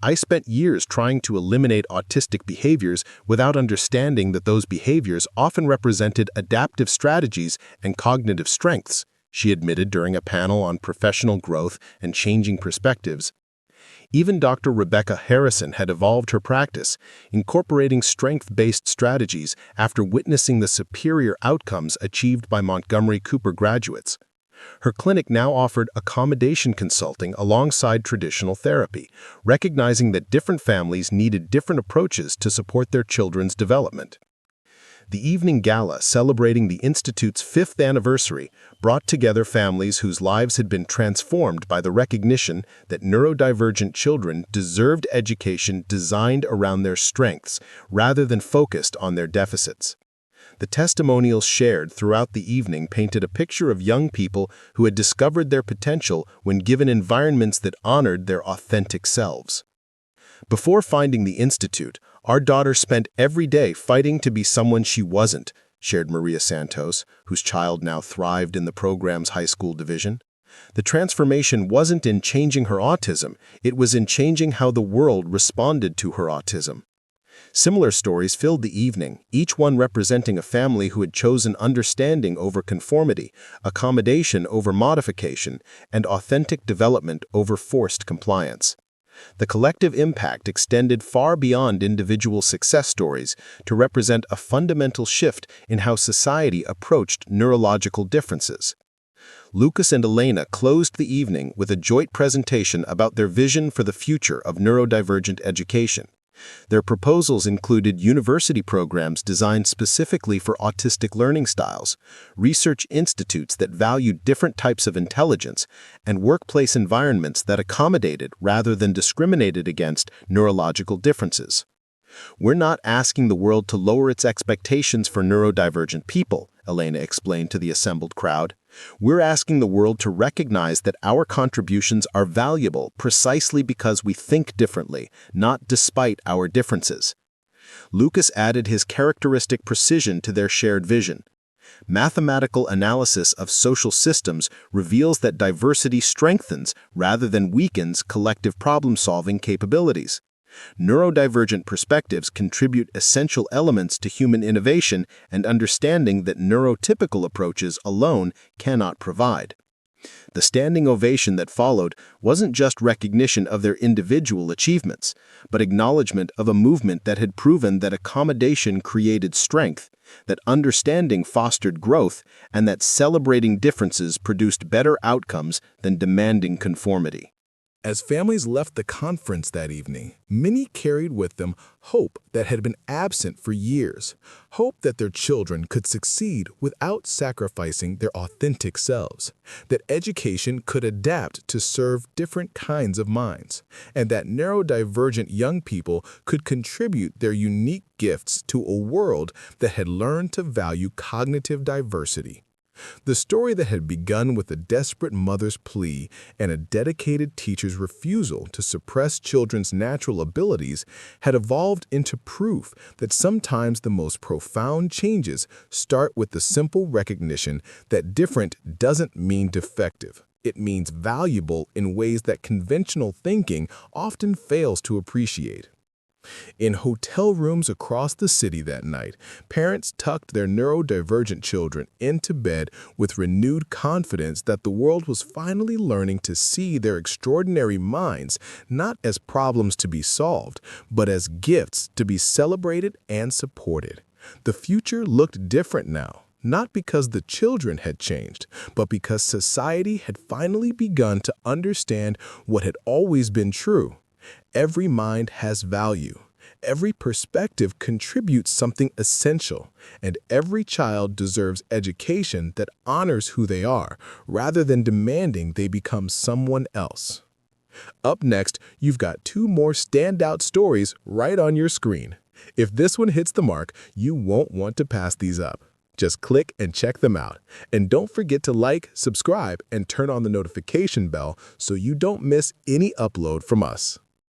I spent years trying to eliminate autistic behaviors without understanding that those behaviors often represented adaptive strategies and cognitive strengths, she admitted during a panel on professional growth and changing perspectives. Even Dr. Rebecca Harrison had evolved her practice, incorporating strength-based strategies after witnessing the superior outcomes achieved by Montgomery Cooper graduates. Her clinic now offered accommodation consulting alongside traditional therapy, recognizing that different families needed different approaches to support their children's development. The evening gala celebrating the Institute's 5th anniversary brought together families whose lives had been transformed by the recognition that neurodivergent children deserved education designed around their strengths rather than focused on their deficits. The testimonials shared throughout the evening painted a picture of young people who had discovered their potential when given environments that honored their authentic selves. Before finding the Institute, our daughter spent every day fighting to be someone she wasn't, shared Maria Santos, whose child now thrived in the program's high school division. The transformation wasn't in changing her autism, it was in changing how the world responded to her autism. Similar stories filled the evening, each one representing a family who had chosen understanding over conformity, accommodation over modification, and authentic development over forced compliance. The collective impact extended far beyond individual success stories to represent a fundamental shift in how society approached neurological differences. Lucas and Elena closed the evening with a joint presentation about their vision for the future of neurodivergent education. Their proposals included university programs designed specifically for autistic learning styles, research institutes that valued different types of intelligence, and workplace environments that accommodated rather than discriminated against neurological differences. "We're not asking the world to lower its expectations for neurodivergent people," Elena explained to the assembled crowd. "We're asking the world to recognize that our contributions are valuable precisely because we think differently, not despite our differences." Lucas added his characteristic precision to their shared vision. Mathematical analysis of social systems reveals that diversity strengthens rather than weakens collective problem-solving capabilities. Neurodivergent perspectives contribute essential elements to human innovation and understanding that neurotypical approaches alone cannot provide. The standing ovation that followed wasn't just recognition of their individual achievements, but acknowledgement of a movement that had proven that accommodation created strength, that understanding fostered growth, and that celebrating differences produced better outcomes than demanding conformity. As families left the conference that evening, many carried with them hope that had been absent for years, hope that their children could succeed without sacrificing their authentic selves, that education could adapt to serve different kinds of minds, and that neurodivergent young people could contribute their unique gifts to a world that had learned to value cognitive diversity. The story that had begun with a desperate mother's plea and a dedicated teacher's refusal to suppress children's natural abilities had evolved into proof that sometimes the most profound changes start with the simple recognition that different doesn't mean defective. It means valuable in ways that conventional thinking often fails to appreciate. In hotel rooms across the city that night, parents tucked their neurodivergent children into bed with renewed confidence that the world was finally learning to see their extraordinary minds not as problems to be solved, but as gifts to be celebrated and supported. The future looked different now, not because the children had changed, but because society had finally begun to understand what had always been true. Every mind has value. Every perspective contributes something essential, and every child deserves education that honors who they are, rather than demanding they become someone else. Up next, you've got two more standout stories right on your screen. If this one hits the mark, you won't want to pass these up. Just click and check them out. And don't forget to like, subscribe, and turn on the notification bell so you don't miss any upload from us.